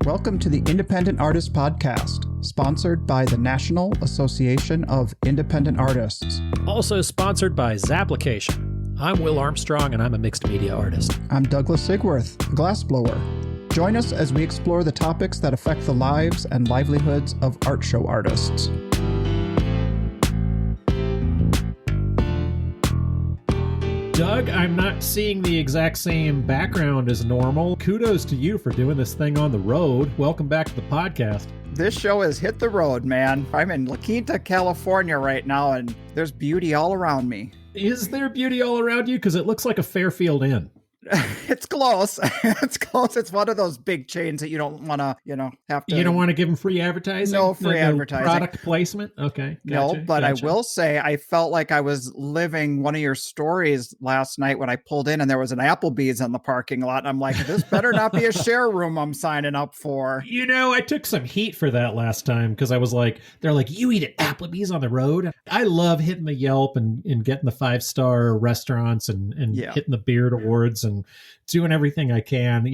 Welcome to the Independent Artist Podcast, sponsored by the National Association of Independent Artists. Also sponsored by Zapplication. I'm Will Armstrong, and I'm a mixed media artist. I'm Douglas Sigworth, a glassblower. Join us as we explore the topics that affect the lives and livelihoods of art show artists. Doug, I'm not seeing the exact same background as normal. Kudos to you for doing this thing on the road. Welcome back to the podcast. This show has hit the road, man. I'm in La Quinta, California right now, and there's beauty all around me. Is there beauty all around you? Because it looks like a Fairfield Inn. It's close. It's close. It's one of those big chains that you don't want to, have to. You don't want to give them free advertising? No free advertising. Product placement? Okay. Gotcha, no, but gotcha. I will say I felt like I was living one of your stories last night when I pulled in and there was an Applebee's in the parking lot. And I'm like, this better not be a share room I'm signing up for. You know, I took some heat for that last time because I was like, they're like, you eat at Applebee's on the road? I love hitting the Yelp and getting the 5-star restaurants and hitting the Beard Awards and doing everything I can,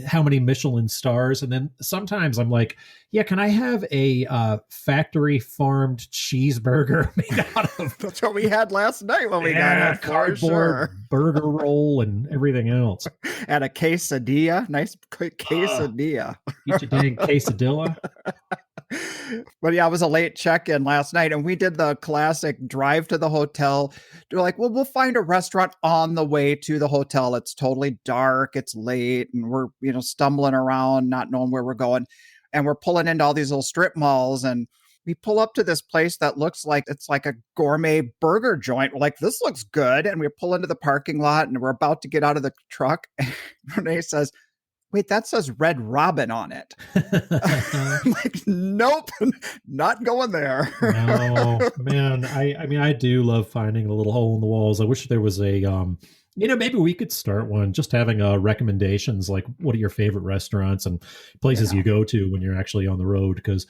how many Michelin stars. And then sometimes I'm like, yeah, can I have a factory farmed cheeseburger made out of... That's what we had last night when we got it. Cardboard, burger roll and everything else. And a quesadilla, nice quesadilla. Eat your dang quesadilla. But yeah, it was a late check-in last night, and we did the classic drive to the hotel. We're like, well, we'll find a restaurant on the way to the hotel. It's totally dark, it's late, and we're, stumbling around, not knowing where we're going. And we're pulling into all these little strip malls, and we pull up to this place that looks like it's like a gourmet burger joint. We're like, this looks good. And we pull into the parking lot, and we're about to get out of the truck. And Renee says, wait, that says Red Robin on it. I'm like, nope, not going there. No, man. I do love finding a little hole in the walls. I wish there was a, maybe we could start one, just having recommendations, like what are your favorite restaurants and places you go to when you're actually on the road? Because,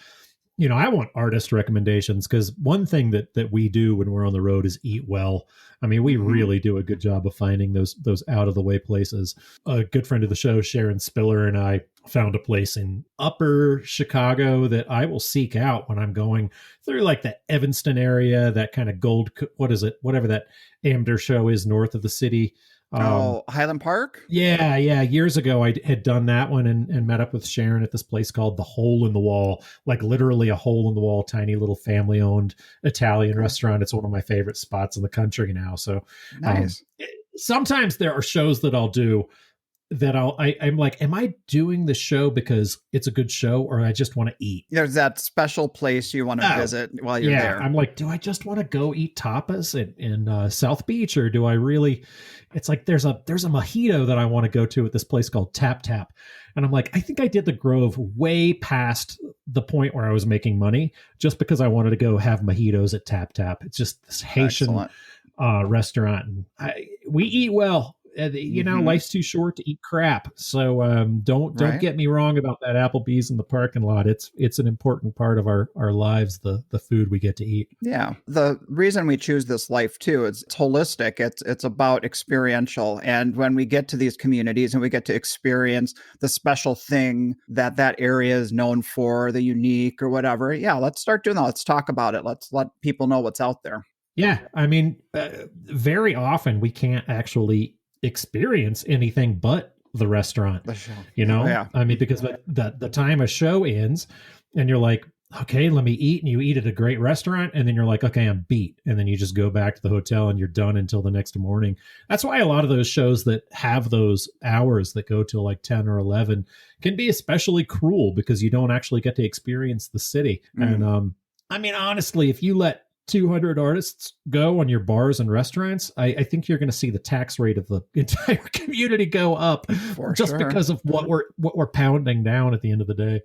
I want artist recommendations, because one thing that we do when we're on the road is eat well. I mean, we really do a good job of finding those out of the way places. A good friend of the show, Sharon Spiller, and I found a place in Upper Chicago that I will seek out when I'm going through like the Evanston area, that kind of whatever that amateur show is north of the city. Highland Park? Yeah. Years ago, I had done that one and met up with Sharon at this place called The Hole in the Wall, like literally a hole in the wall, tiny little family-owned Italian restaurant. It's one of my favorite spots in the country now. So nice. Sometimes there are shows that I'll do that I'm like, am I doing the show because it's a good show or I just want to eat? There's that special place you want to visit while you're there. I'm like, do I just want to go eat tapas in South Beach, or do I really... It's like there's a mojito that I want to go to at this place called Tap Tap. And I'm like, I think I did the Grove way past the point where I was making money just because I wanted to go have mojitos at Tap Tap. It's just this Haitian restaurant. And we eat well. Life's too short to eat crap. So don't get me wrong about that Applebee's in the parking lot. It's an important part of our lives, the food we get to eat. Yeah. The reason we choose this life too is it's holistic. It's about experiential. And when we get to these communities and we get to experience the special thing that area is known for, the unique or whatever, let's start doing that. Let's talk about it. Let's let people know what's out there. Yeah. I mean, very often we can't actually experience anything but the restaurant, the show. I mean, because the time a show ends and you're like, okay, let me eat, and you eat at a great restaurant, and then you're like, okay, I'm beat, and then you just go back to the hotel and you're done until the next morning. That's why a lot of those shows that have those hours that go till like 10 or 11 can be especially cruel, because you don't actually get to experience the city. And I mean, honestly, if you let 200 artists go on your bars and restaurants, I think you're going to see the tax rate of the entire community go up because of what we're pounding down at the end of the day.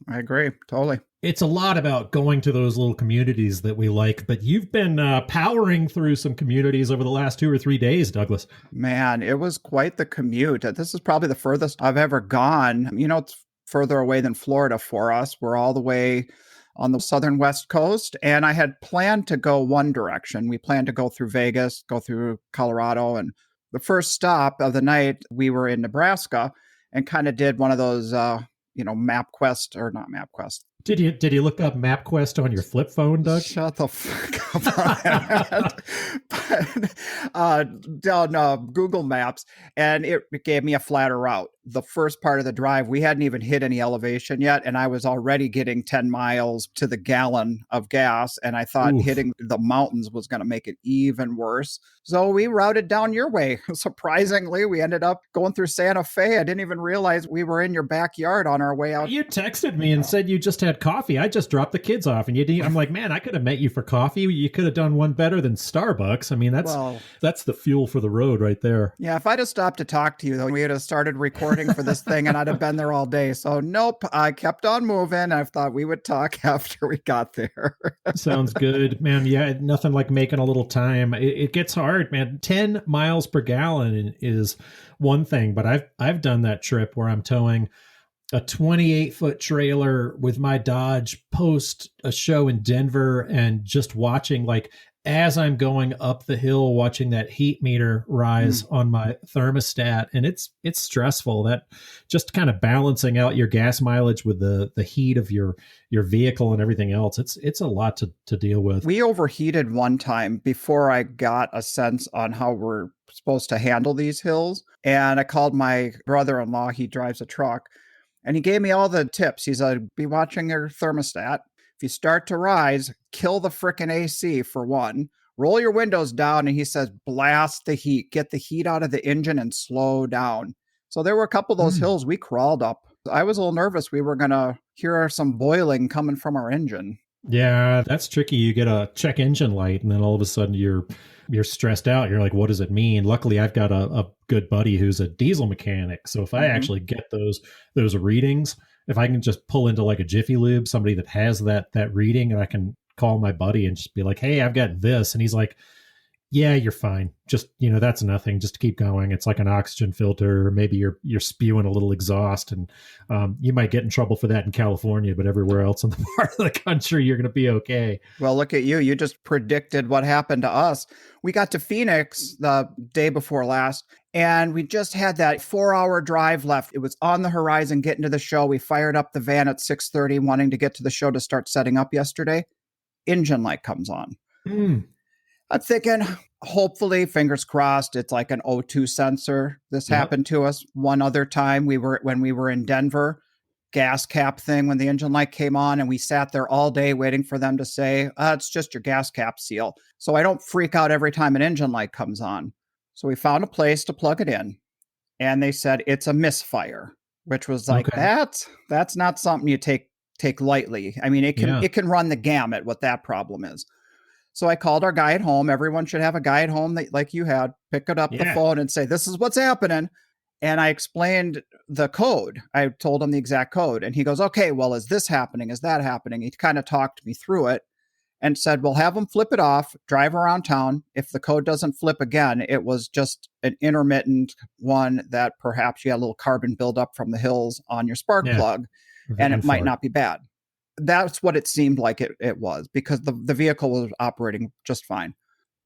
I agree. Totally. It's a lot about going to those little communities that we like, but you've been powering through some communities over the last 2 or 3 days, Douglas. Man, it was quite the commute. This is probably the furthest I've ever gone. It's further away than Florida for us. We're all the way on the southern west coast, and I had planned to go one direction. We planned to go through Vegas, go through Colorado, and the first stop of the night, we were in Nebraska and kind of did one of those MapQuest or not MapQuest. Did you look up MapQuest on your flip phone, Doug? Shut the fuck up on that. But, down Google Maps, and it gave me a flatter route. The first part of the drive, we hadn't even hit any elevation yet, and I was already getting 10 miles to the gallon of gas, and I thought Oof. hitting the mountains was going to make it even worse. So we routed down your way. Surprisingly, we ended up going through Santa Fe. I didn't even realize we were in your backyard on our way out. You texted me and said you just had coffee. I just dropped the kids off, and I'm like, man, I could have met you for coffee. You could have done one better than Starbucks. I mean, that's the fuel for the road right there. Yeah, if I'd have stopped to talk to you, though, we would have started recording for this thing, and I'd have been there all day. So nope, I kept on moving. I thought we would talk after we got there. Sounds good, man. Yeah, nothing like making a little time. It gets hard, man. 10 miles per gallon is one thing, but I've done that trip where I'm towing a 28-foot trailer with my Dodge post a show in Denver and just watching, like, as I'm going up the hill, watching that heat meter rise on my thermostat. And it's stressful, that just kind of balancing out your gas mileage with the heat of your vehicle and everything else. It's a lot to deal with. We overheated one time before I got a sense on how we're supposed to handle these hills. And I called my brother-in-law. He drives a truck. And he gave me all the tips. He's like, be watching your thermostat. If you start to rise, kill the frickin' AC for one. Roll your windows down. And he says, blast the heat. Get the heat out of the engine and slow down. So there were a couple of those hills we crawled up. I was a little nervous we were going to hear some boiling coming from our engine. Yeah, that's tricky. You get a check engine light, and then all of a sudden you're stressed out. You're like, what does it mean? Luckily, I've got a good buddy who's a diesel mechanic. So if I actually get those readings, if I can just pull into like a Jiffy Lube, somebody that has that reading, and I can call my buddy and just be like, hey, I've got this. And he's like, yeah, you're fine. Just, that's nothing. Just keep going. It's like an oxygen filter. Or maybe you're spewing a little exhaust, and you might get in trouble for that in California, but everywhere else in the part of the country, you're going to be okay. Well, look at you. You just predicted what happened to us. We got to Phoenix the day before last, and we just had that 4-hour drive left. It was on the horizon getting to the show. We fired up the van at 6:30, wanting to get to the show to start setting up yesterday. Engine light comes on. I'm thinking, hopefully, fingers crossed, it's like an O2 sensor. This happened to us one other time. When we were in Denver, gas cap thing when the engine light came on, and we sat there all day waiting for them to say, it's just your gas cap seal. So I don't freak out every time an engine light comes on. So we found a place to plug it in, and they said it's a misfire, which was like, that's not something you take lightly. I mean, it can run the gamut what that problem is. So I called our guy at home. Everyone should have a guy at home that, like you had, pick it up the phone and say, this is what's happening. And I explained the code. I told him the exact code. And he goes, okay, well, is this happening? Is that happening? He kind of talked me through it and said, well, have them flip it off, drive around town. If the code doesn't flip again, it was just an intermittent one that perhaps you had a little carbon buildup from the hills on your spark plug, and it might not be bad. That's what it seemed like it was, because the vehicle was operating just fine.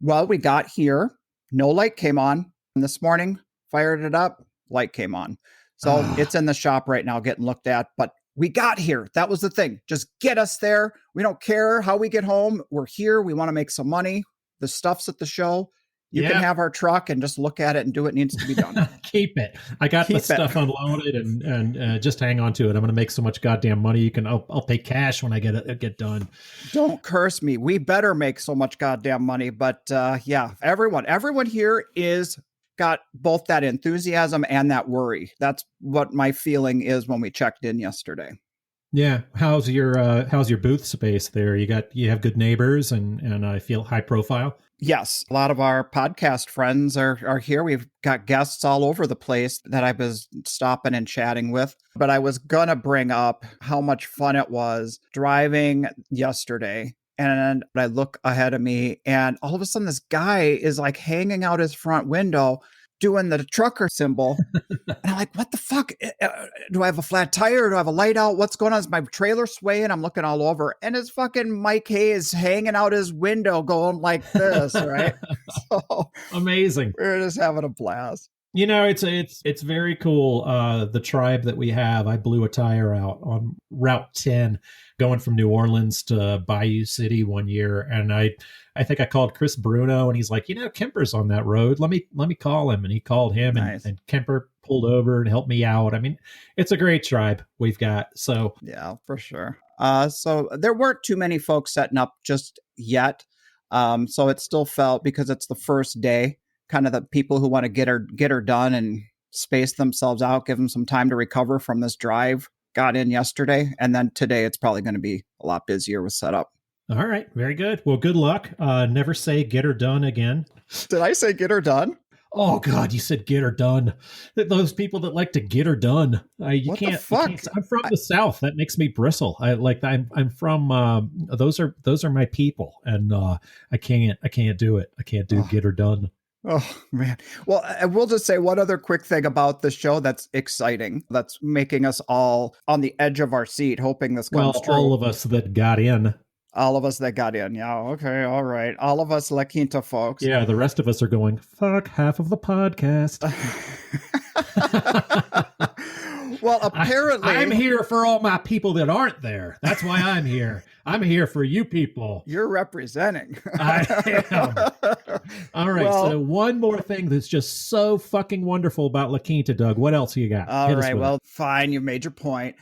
Well, we got here, no light came on. And this morning, fired it up, light came on. So it's in the shop right now getting looked at, but we got here. That was the thing. Just get us there. We don't care how we get home. We're here. We want to make some money. The stuff's at the show. You can have our truck and just look at it and do what needs to be done. Keep it. I got the stuff unloaded and just hang on to it. I'm going to make so much goddamn money. I'll pay cash when I get done. Don't curse me. We better make so much goddamn money. But everyone here is got both that enthusiasm and that worry. That's what my feeling is when we checked in yesterday. Yeah. How's your booth space there? You have good neighbors and I feel high profile. Yes. A lot of our podcast friends are here. We've got guests all over the place that I was stopping and chatting with. But I was going to bring up how much fun it was driving yesterday. And I look ahead of me, and all of a sudden this guy is like hanging out his front window doing the trucker symbol. And I'm like, what the fuck? Do I have a flat tire? Do I have a light out? What's going on? Is my trailer swaying? I'm looking all over. And his fucking Mike Hayes hanging out his window going like this, right? So amazing. We're just having a blast. It's very cool. The tribe that we have, I blew a tire out on Route 10 going from New Orleans to Bayou City one year, and I think I called Chris Bruno, and he's like, Kemper's on that road. Let me call him, and he called him, and, Nice. and Kemper pulled over and helped me out. I mean, it's a great tribe we've got. So Yeah, for sure. So there weren't too many folks setting up just yet. So it still felt, because it's the first day, kind of the people who want to get her done and space themselves out, give them some time to recover from this drive, got in yesterday, and then today it's probably going to be a lot busier with setup. all right, very good. Well, good luck. Never say get her done again. Did I say get her done? Oh God, you said get her done. Those people that like to get her done. You What the can't. fuck? I'm from the South. That makes me bristle. I'm from. Those are my people, and I can't do it. I can't do Oh, get her done. oh man. Well, I will just say one other quick thing about the show that's exciting, that's making us all on the edge of our seat, hoping this Well, comes all true. of us that got in. All of us that got in. Yeah. Okay. All right. All of us La Quinta folks. Yeah, the rest of us are going. Fuck half of the podcast. Well, apparently, I'm here for all my people that aren't there. That's why I'm here. I'm here for you people. you're representing. I am. All right. Well, so one more thing that's just so fucking wonderful about La Quinta, Doug. What else you got? all Hit us right. with Well, fine. You made your point.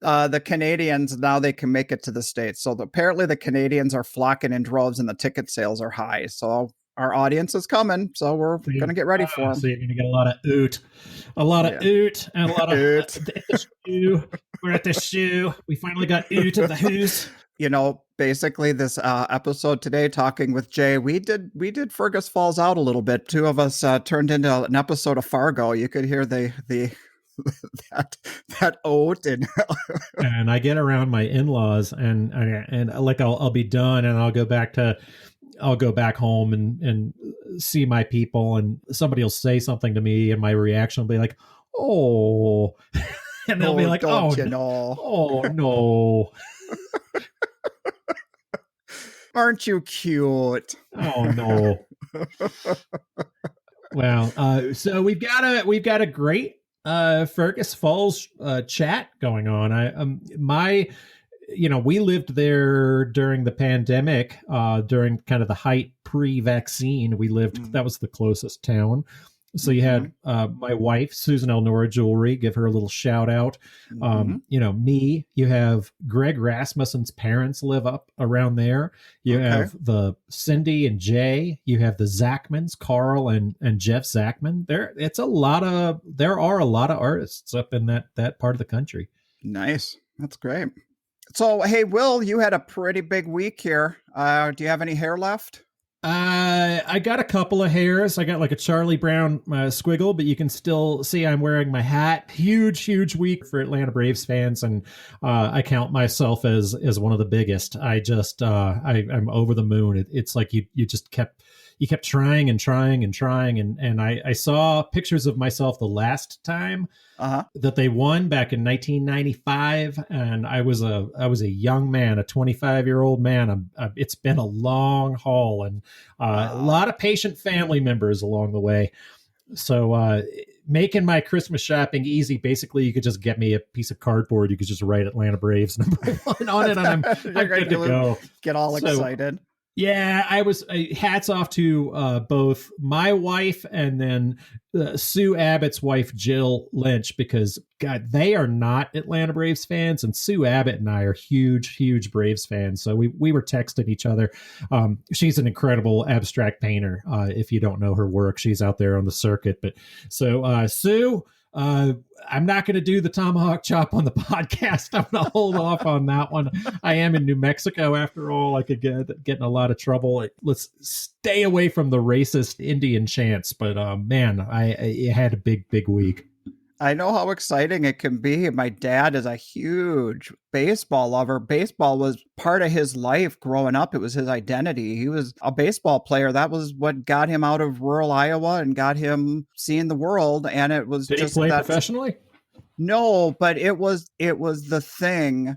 The Canadians, now they can make it to the States. So apparently the Canadians are flocking in droves and the ticket sales are high. So our audience is coming. So we're going to get ready for them. So you're going to get a lot of oot, a lot of oot, and a lot of Oot. at the shoe. We're at the shoe. We finally got oot at the who's. Basically this episode today, talking with Jay, we did Fergus Falls out a little bit. Two of us turned into an episode of Fargo. You could hear the that oat And I get around my in-laws, and like I'll be done, and I'll go back home and see my people, and somebody will say something to me, and my reaction will be like, oh, and they'll be like, oh, oh no. Aren't you cute? Oh no. Well, so we've got a great Fergus Falls chat going on. We lived there during the pandemic, during kind of the height pre-vaccine. We lived, that was the closest town. So you had my wife, Susan Elnora Jewelry, give her a little shout out. Me, you have Greg Rasmussen's parents live up around there. You have the Cindy and Jay. You have the Zachmans, Carl and Jeff Zachman. There are a lot of artists up in that part of the country. Nice. That's great. So, hey, Will, you had a pretty big week here. Do you have any hair left? I got a couple of hairs. I got like a Charlie Brown squiggle, but you can still see I'm wearing my hat. Huge week for Atlanta Braves fans, and I count myself as one of the biggest. I'm over the moon. It's like you kept trying and trying and trying, and I saw pictures of myself the last time that they won back in 1995, and I was a young man, a 25-year-old man. It's been a long haul, and a lot of patient family members along the way. So making my Christmas shopping easy. Basically, you could just get me a piece of cardboard. You could just write Atlanta Braves #1 on it, and I'm good to go. Get all excited. Yeah, I was. Hats off to both my wife and then Sue Abbott's wife, Jill Lynch, because God, they are not Atlanta Braves fans, and Sue Abbott and I are huge Braves fans. So we were texting each other. She's an incredible abstract painter. If you don't know her work, she's out there on the circuit. But so Sue. I'm not going to do the tomahawk chop on the podcast. I'm going to hold off on that one. I am in New Mexico after all. I could get in a lot of trouble. Let's stay away from the racist Indian chants. But man, I had a big week. I know how exciting it can be. My dad is a huge baseball lover. Baseball was part of his life growing up. It was his identity. He was a baseball player. That was what got him out of rural Iowa and got him seeing the world. And it was Did just he play professionally? No, but it was the thing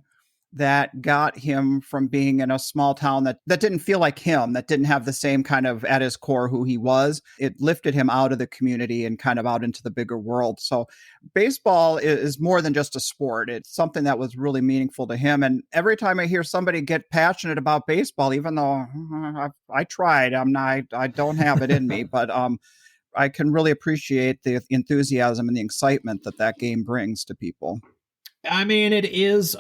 that got him from being in a small town that didn't feel like him, that didn't have the same kind of at his core who he was. It lifted him out of the community and kind of out into the bigger world. So baseball is more than just a sport. It's something that was really meaningful to him. And every time I hear somebody get passionate about baseball, even though I tried, I don't have it in me, but I can really appreciate the enthusiasm and the excitement that game brings to people. I mean, it is,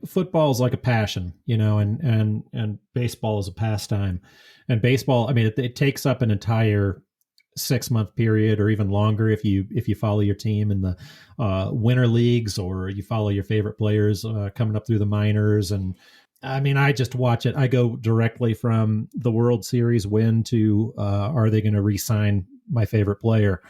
football is like a passion, and baseball is a pastime. And baseball, I mean, it takes up an entire 6-month period or even longer if you follow your team in the winter leagues, or you follow your favorite players coming up through the minors. And I mean, I just watch it. I go directly from the World Series win to are they going to re-sign my favorite player?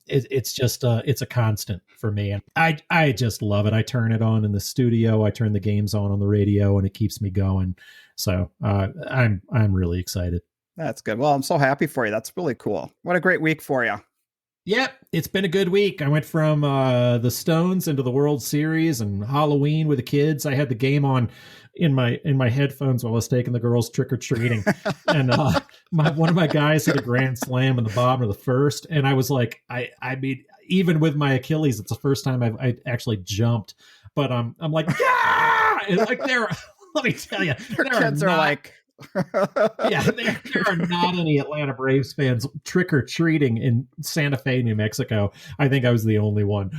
It's just it's a constant for me, and I just love it. I turn it on in the studio, I turn the games on the radio, and it keeps me going. So I'm really excited. That's good. Well, I'm so happy for you. That's really cool. What a great week for you. Yep, it's been a good week. I went from the Stones into the World Series and Halloween with the kids. I had the game on in my headphones while I was taking the girls trick or treating, and one of my guys hit a grand slam in the bottom of the first, and I was like, I mean, even with my Achilles, it's the first time I actually jumped, but I'm like, yeah, and like there. Let me tell you, your kids are like. Yeah, there are not any Atlanta Braves fans trick-or-treating in Santa Fe, New Mexico. I think I was the only one.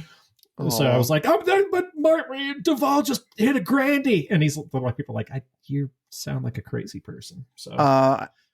Oh. So I was like, oh, but Duvall just hit a grandy. And he's like, people are like, you sound like a crazy person. So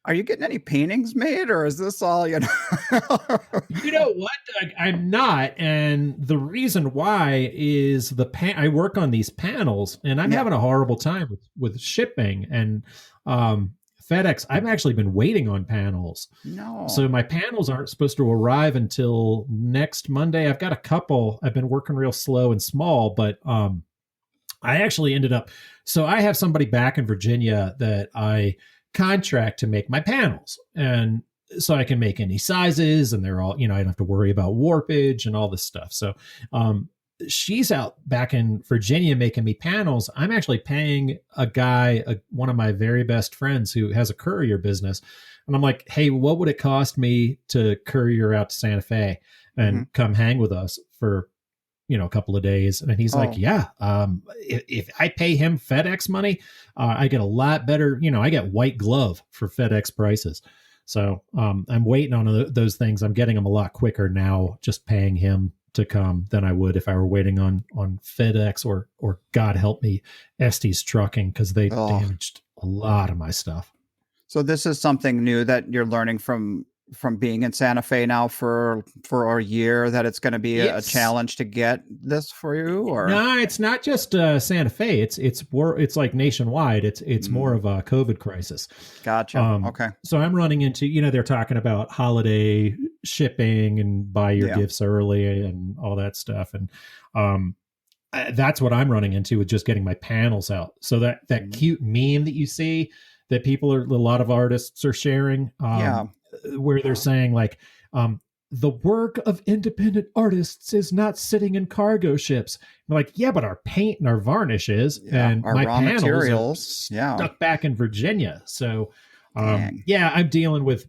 are you getting any paintings made, or is this all, You know what? I'm not. And the reason why is I work on these panels, and I'm having a horrible time with shipping and FedEx. I've actually been waiting on panels. No. So my panels aren't supposed to arrive until next Monday. I've got a couple. I've been working real slow and small, but I actually ended up, so I have somebody back in Virginia that I contract to make my panels, and so I can make any sizes, and they're all, I don't have to worry about warpage and all this stuff. So she's out back in Virginia making me panels. I'm actually paying a guy, one of my very best friends who has a courier business, and I'm like, hey, what would it cost me to courier out to Santa Fe and come hang with us for a couple of days? And he's like, yeah, if I pay him FedEx money, I get a lot better, I get white glove for FedEx prices. So I'm waiting on those things. I'm getting them a lot quicker now, just paying him to come, than I would if I were waiting on FedEx or God help me, Estes Trucking, because they damaged a lot of my stuff. So this is something new that you're learning from being in Santa Fe now for a year, that it's going to be a challenge to get this for you? Or no, it's not just Santa Fe. It's like nationwide. It's more of a COVID crisis. Gotcha. Okay. So I'm running into, they're talking about holiday shipping and buy your gifts early and all that stuff. And that's what I'm running into with just getting my panels out. So that cute meme that you see that a lot of artists are sharing. Where they're saying like, the work of independent artists is not sitting in cargo ships. I'm like, yeah, but our paint and our varnish is, and our my raw panels materials stuck back in Virginia. So, I'm dealing with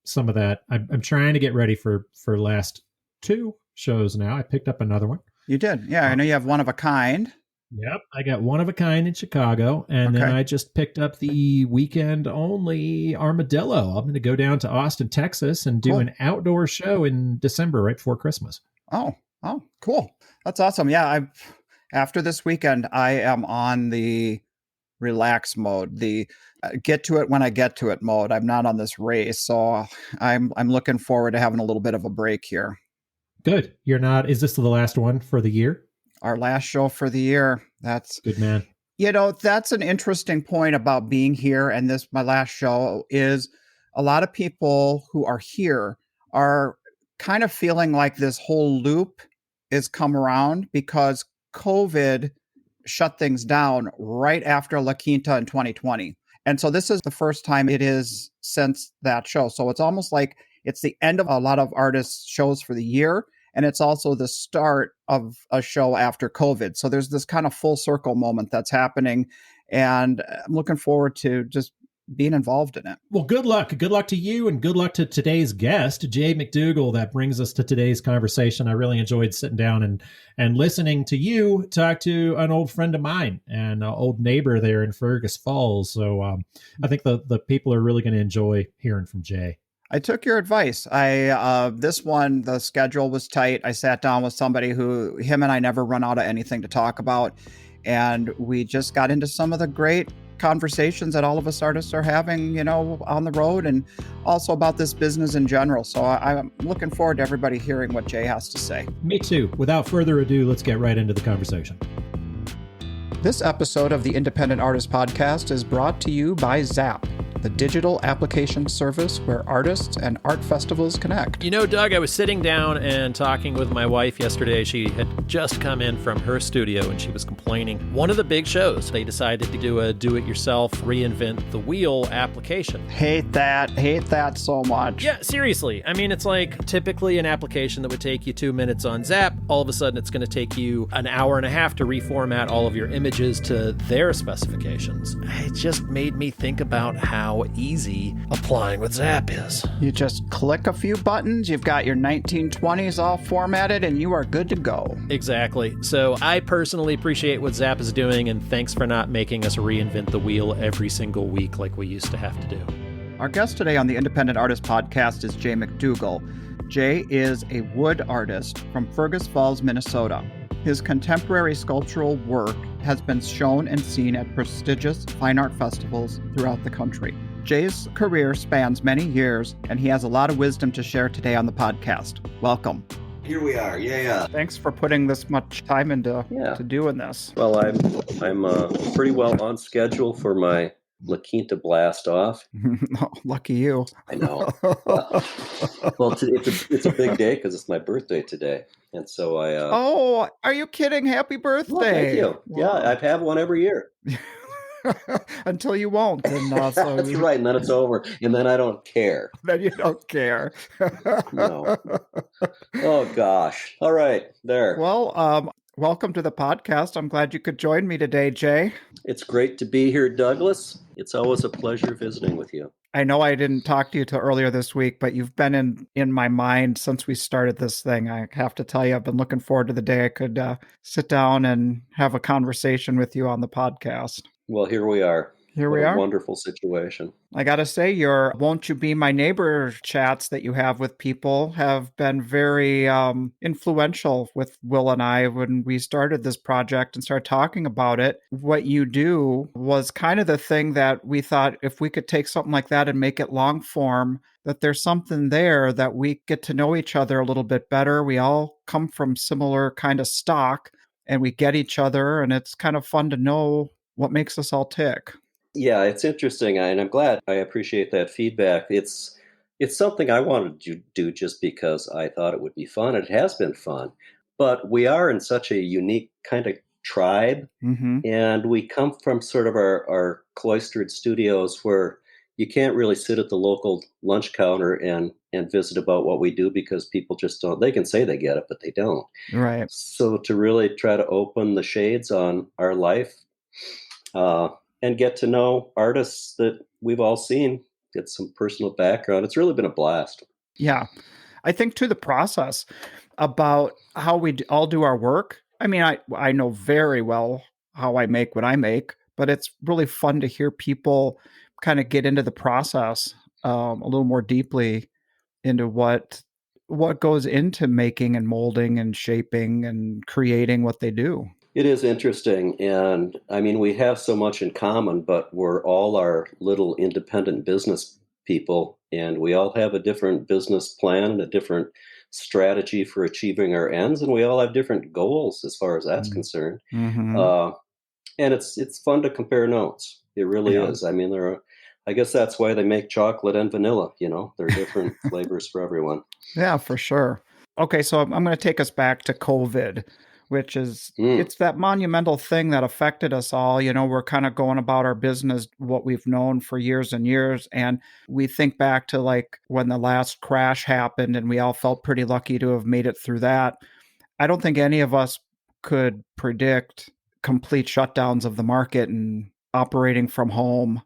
some of that. I'm trying to get ready for last 2 shows now. I picked up another one. You did, yeah. I know you have one of a kind. Yep, I got one of a kind in Chicago, and then I just picked up the weekend only Armadillo. I'm going to go down to Austin, Texas, and do an outdoor show in December, right before Christmas. Oh, cool! That's awesome. Yeah, after this weekend, I am on the relax mode, the get to it when I get to it mode. I'm not on this race, so I'm looking forward to having a little bit of a break here. Good. You're not. Is this the last one for the year? Our last show for the year. That's good, man. That's an interesting point about being here. And my last show is a lot of people who are here are kind of feeling like this whole loop is come around because COVID shut things down right after La Quinta in 2020. And so this is the first time it is since that show. So it's almost like it's the end of a lot of artists' shows for the year. And it's also the start of a show after COVID. So there's this kind of full circle moment that's happening. And I'm looking forward to just being involved in it. Well, good luck. Good luck to you, and good luck to today's guest, Jay McDougall. That brings us to today's conversation. I really enjoyed sitting down and listening to you talk to an old friend of mine and an old neighbor there in Fergus Falls. So I think the people are really going to enjoy hearing from Jay. I took your advice. This one, the schedule was tight. I sat down with somebody who him and I never run out of anything to talk about. And we just got into some of the great conversations that all of us artists are having, on the road, and also about this business in general. So I'm looking forward to everybody hearing what Jay has to say. Me too. Without further ado, let's get right into the conversation. This episode of the Independent Artist Podcast is brought to you by Zap, the digital application service where artists and art festivals connect. Doug, I was sitting down and talking with my wife yesterday. She had just come in from her studio and she was complaining. One of the big shows, they decided to do a do-it-yourself, reinvent the wheel application. Hate that so much. Yeah, seriously. I mean, it's like typically an application that would take you 2 minutes on Zap. All of a sudden, it's going to take you an hour and a half to reformat all of your images to their specifications. It just made me think about how easy applying with Zap is. You just click a few buttons, you've got your 1920s all formatted, and you are good to go. Exactly. So I personally appreciate what Zap is doing, and thanks for not making us reinvent the wheel every single week like we used to have to do. Our guest today on the Independent Artist Podcast is Jay McDougall. Jay is a wood artist from Fergus Falls, Minnesota. His contemporary sculptural work has been shown and seen at prestigious fine art festivals throughout the country. Jay's career spans many years, and he has a lot of wisdom to share today on the podcast. Welcome. Here we are. Yeah. Thanks for putting this much time into to doing this. Well, I'm pretty well on schedule for my La Quinta blast off. Oh, lucky you. I know. Well, it's a big day because it's my birthday today, and so I. Oh, are you kidding? Happy birthday! Well, thank you. Wow. Yeah, I have one every year. Until you won't. And, That's right, and then it's over, and then I don't care. Then you don't care. No. Oh gosh. All right, there. Well, welcome to the podcast. I'm glad you could join me today, Jay. It's great to be here, Douglas. It's always a pleasure visiting with you. I know I didn't talk to you till earlier this week, but you've been in my mind since we started this thing. I have to tell you, I've been looking forward to the day I could sit down and have a conversation with you on the podcast. Well, here we are. Here we are. Wonderful situation. I got to say, your Won't You Be My Neighbor chats that you have with people have been very influential with Will and I when we started this project and started talking about it. What you do was kind of the thing that we thought if we could take something like that and make it long form, that there's something there that we get to know each other a little bit better. We all come from similar kind of stock and we get each other, and it's kind of fun to know what makes us all tick. Yeah, it's interesting, and I'm glad. I appreciate that feedback. It's something I wanted to do just because I thought it would be fun. It has been fun, but we are in such a unique kind of tribe, and we come from sort of our cloistered studios where you can't really sit at the local lunch counter and visit about what we do because people just don't. They can say they get it, but they don't. Right. So to really try to open the shades on our life. And get to know artists that we've all seen, get some personal background. It's really been a blast. Yeah. I think to the process about how we all do our work. I mean, I know very well how I make what I make, but it's really fun to hear people kind of get into the process a little more deeply into what goes into making and molding and shaping and creating what they do. It is interesting. And I mean, we have so much in common, but we're all our little independent business people, and we all have a different business plan and a different strategy for achieving our ends. And we all have different goals as far as that's concerned. And it's fun to compare notes. It really is. I mean, I guess that's why they make chocolate and vanilla, they're different flavors for everyone. Yeah, for sure. Okay. So I'm going to take us back to COVID. which is, Mm. it's that monumental thing that affected us all. We're kind of going about our business, what we've known for years and years. And we think back to like when the last crash happened and we all felt pretty lucky to have made it through that. I don't think any of us could predict complete shutdowns of the market and operating from home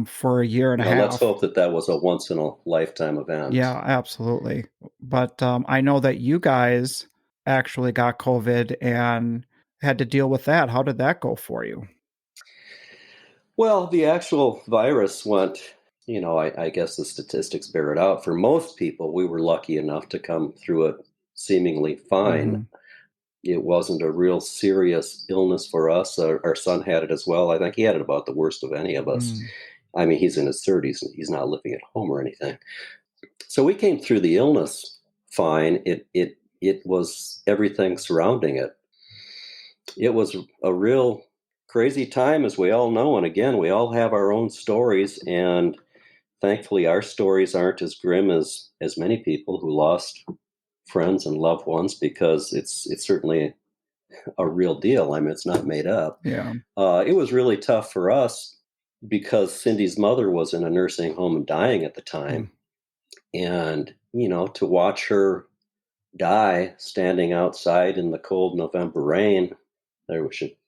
for a year and a Well, let's half. hope that was a once in a lifetime event. Yeah, absolutely. But I know that you guys actually got COVID and had to deal with that. How did that go for you? Well, the actual virus went, I guess the statistics bear it out. For most people, we were lucky enough to come through it seemingly fine. Mhm. It wasn't a real serious illness for us. Our son had it as well. I think he had it about the worst of any of us. Mm. I mean, he's in his 30s and he's not living at home or anything. So we came through the illness fine. It was everything surrounding it. It was a real crazy time, as we all know. And again, we all have our own stories, and thankfully, our stories aren't as grim as many people who lost friends and loved ones, because it's certainly a real deal. I mean, it's not made up. Yeah. It was really tough for us because Cindy's mother was in a nursing home and dying at the time. And, to watch her die standing outside in the cold November rain, I wish it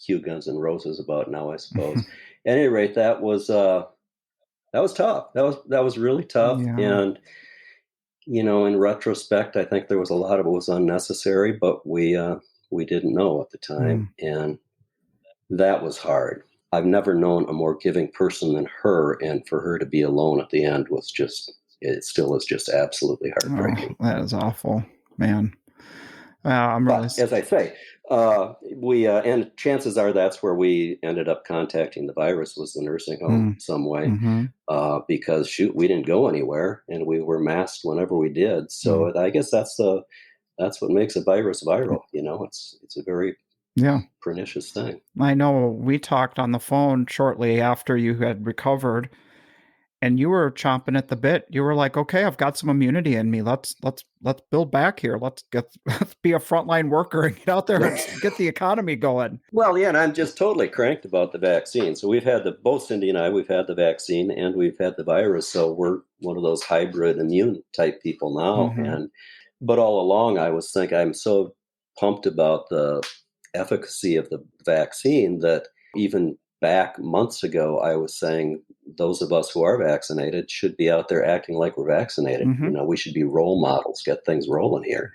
cue Guns N' Roses about now, I suppose. At any rate, that was tough. That was really tough. Yeah. And, in retrospect, I think there was a lot of it was unnecessary, but we didn't know at the time. And that was hard. I've never known a more giving person than her, and for her to be alone at the end was it still is just absolutely heartbreaking. Oh, that is awful, man. I'm really. But as I say, we and chances are that's where we ended up contacting the virus, was the nursing home some way, because shoot, we didn't go anywhere and we were masked whenever we did. So I guess that's what makes a virus viral. It's a very pernicious thing. I know we talked on the phone shortly after you had recovered, and you were chomping at the bit. You were like, "Okay, I've got some immunity in me. Let's build back here. Let's be a frontline worker and get out there and get the economy going." Well, yeah, and I'm just totally cranked about the vaccine. So we've had both Cindy and I, we've had the vaccine and we've had the virus. So we're one of those hybrid immune type people now. But all along, I was thinking, I'm so pumped about the efficacy of the vaccine that even back months ago, I was saying those of us who are vaccinated should be out there acting like we're vaccinated. We should be role models, get things rolling here.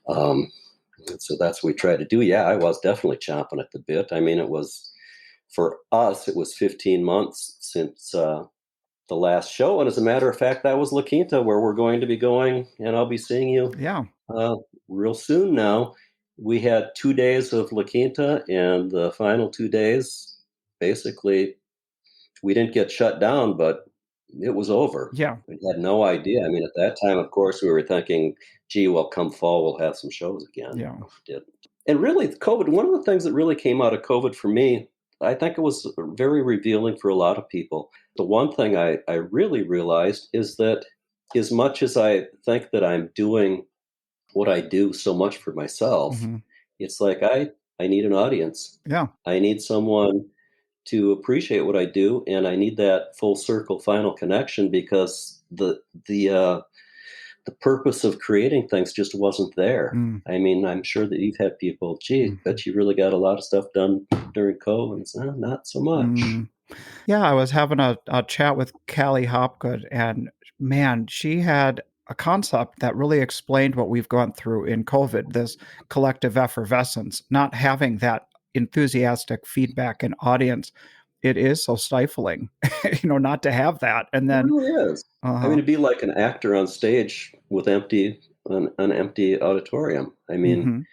So that's what we try to do. Yeah, I was definitely chomping at the bit. I mean, for us, it was 15 months since the last show. And as a matter of fact, that was La Quinta, where we're going to be going, and I'll be seeing you real soon now. We had 2 days of La Quinta, and the final 2 days, basically, we didn't get shut down, but it was over. Yeah. We had no idea. I mean, at that time, of course, we were thinking, gee, well, come fall, we'll have some shows again. Yeah. And really, COVID, one of the things that really came out of COVID for me, I think it was very revealing for a lot of people. The one thing I really realized is that as much as I think that I'm doing what I do so much for myself, it's like I need an audience. Yeah. I need someone to appreciate what I do, and I need that full circle final connection, because the purpose of creating things just wasn't there. I mean, I'm sure that you've had people, gee, bet you really got a lot of stuff done during COVID. It's not so much. Yeah, I was having a chat with Callie Hopgood, and man, she had a concept that really explained what we've gone through in COVID, this collective effervescence, not having that enthusiastic feedback and audience. It is so stifling, not to have that. And then it really is. I mean, to be like an actor on stage with an empty auditorium. I mean,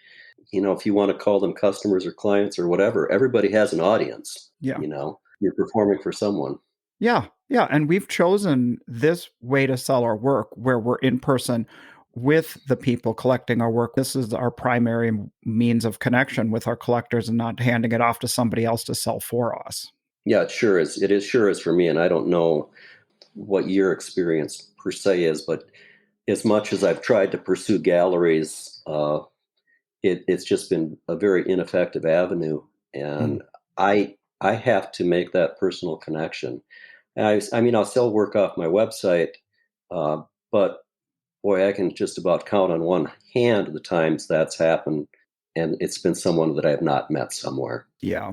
if you want to call them customers or clients or whatever, everybody has an audience. Yeah. You're performing for someone. Yeah. Yeah. And we've chosen this way to sell our work, where we're in person with the people collecting our work. This is our primary means of connection with our collectors, and not handing it off to somebody else to sell for us. Yeah, it sure is. It sure is for me. And I don't know what your experience per se is, but as much as I've tried to pursue galleries it's just been a very ineffective avenue. And I have to make that personal connection. And I mean, I'll still work off my website, but boy, I can just about count on one hand the times that's happened, and it's been someone that I have not met somewhere. Yeah.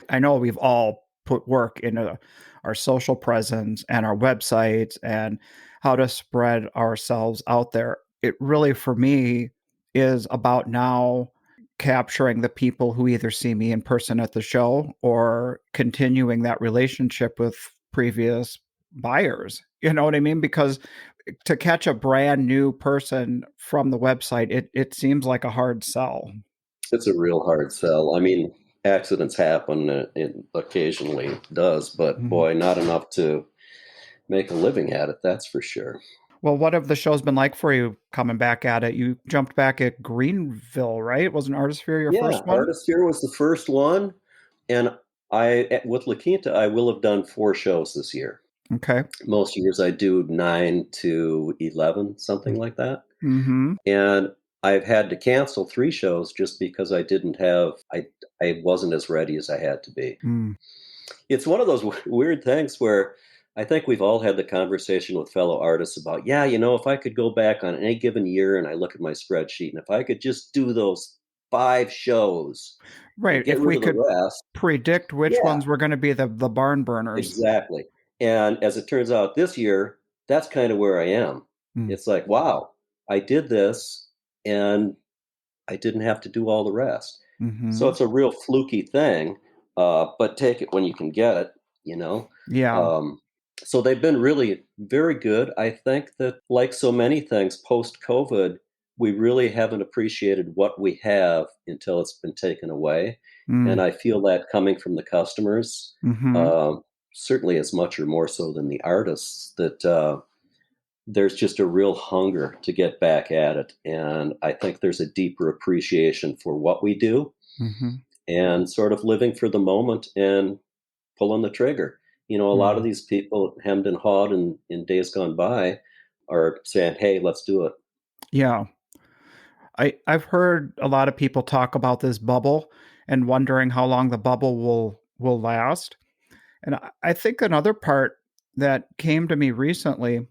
I know we've all put work into our social presence and our websites and how to spread ourselves out there. It really, for me, is about now capturing the people who either see me in person at the show or continuing that relationship with previous buyers. You know what I mean? Because to catch a brand new person from the website, it seems like a hard sell. It's a real hard sell. I mean, accidents happen, it occasionally does, but Mhm. boy, not enough to make a living at it, that's for sure. Well, what have the shows been like for you coming back at it? You jumped back at Greenville, right? Wasn't Artisphere your Yeah, first one? Artisphere was the first one, and with La Quinta, I will have done 4 shows this year. Okay. Most years I do 9 to 11, something like that. Mm-hmm. And I've had to cancel 3 shows just because I wasn't as ready as I had to be. Mm. It's one of those weird things where I think we've all had the conversation with fellow artists about, yeah, if I could go back on any given year and I look at my spreadsheet, and if I could just do those 5 shows and Right. get If rid we of the could rest. predict which Yeah, ones were going to be the barn burners. exactly. And as it turns out this year, that's kind of where I am. Mm. It's like, wow, I did this and I didn't have to do all the rest. So Mm-hmm. it's a real fluky thing, but take it when you can get it, you know. Yeah. Um, so they've been really very good. I think that, like so many things post COVID, we really haven't appreciated what we have until it's been taken away. And Mm. I feel that coming from the customers, Mm-hmm. uh, certainly as much or more so than the artists, that there's just a real hunger to get back at it. And I think there's a deeper appreciation for what we do Mm-hmm. and sort of living for the moment and pulling the trigger. A lot of Mm. these people hemmed and hawed in days gone by are saying, hey, let's do it. Yeah. I've heard a lot of people talk about this bubble and wondering how long the bubble will last. And I think another part that came to me recently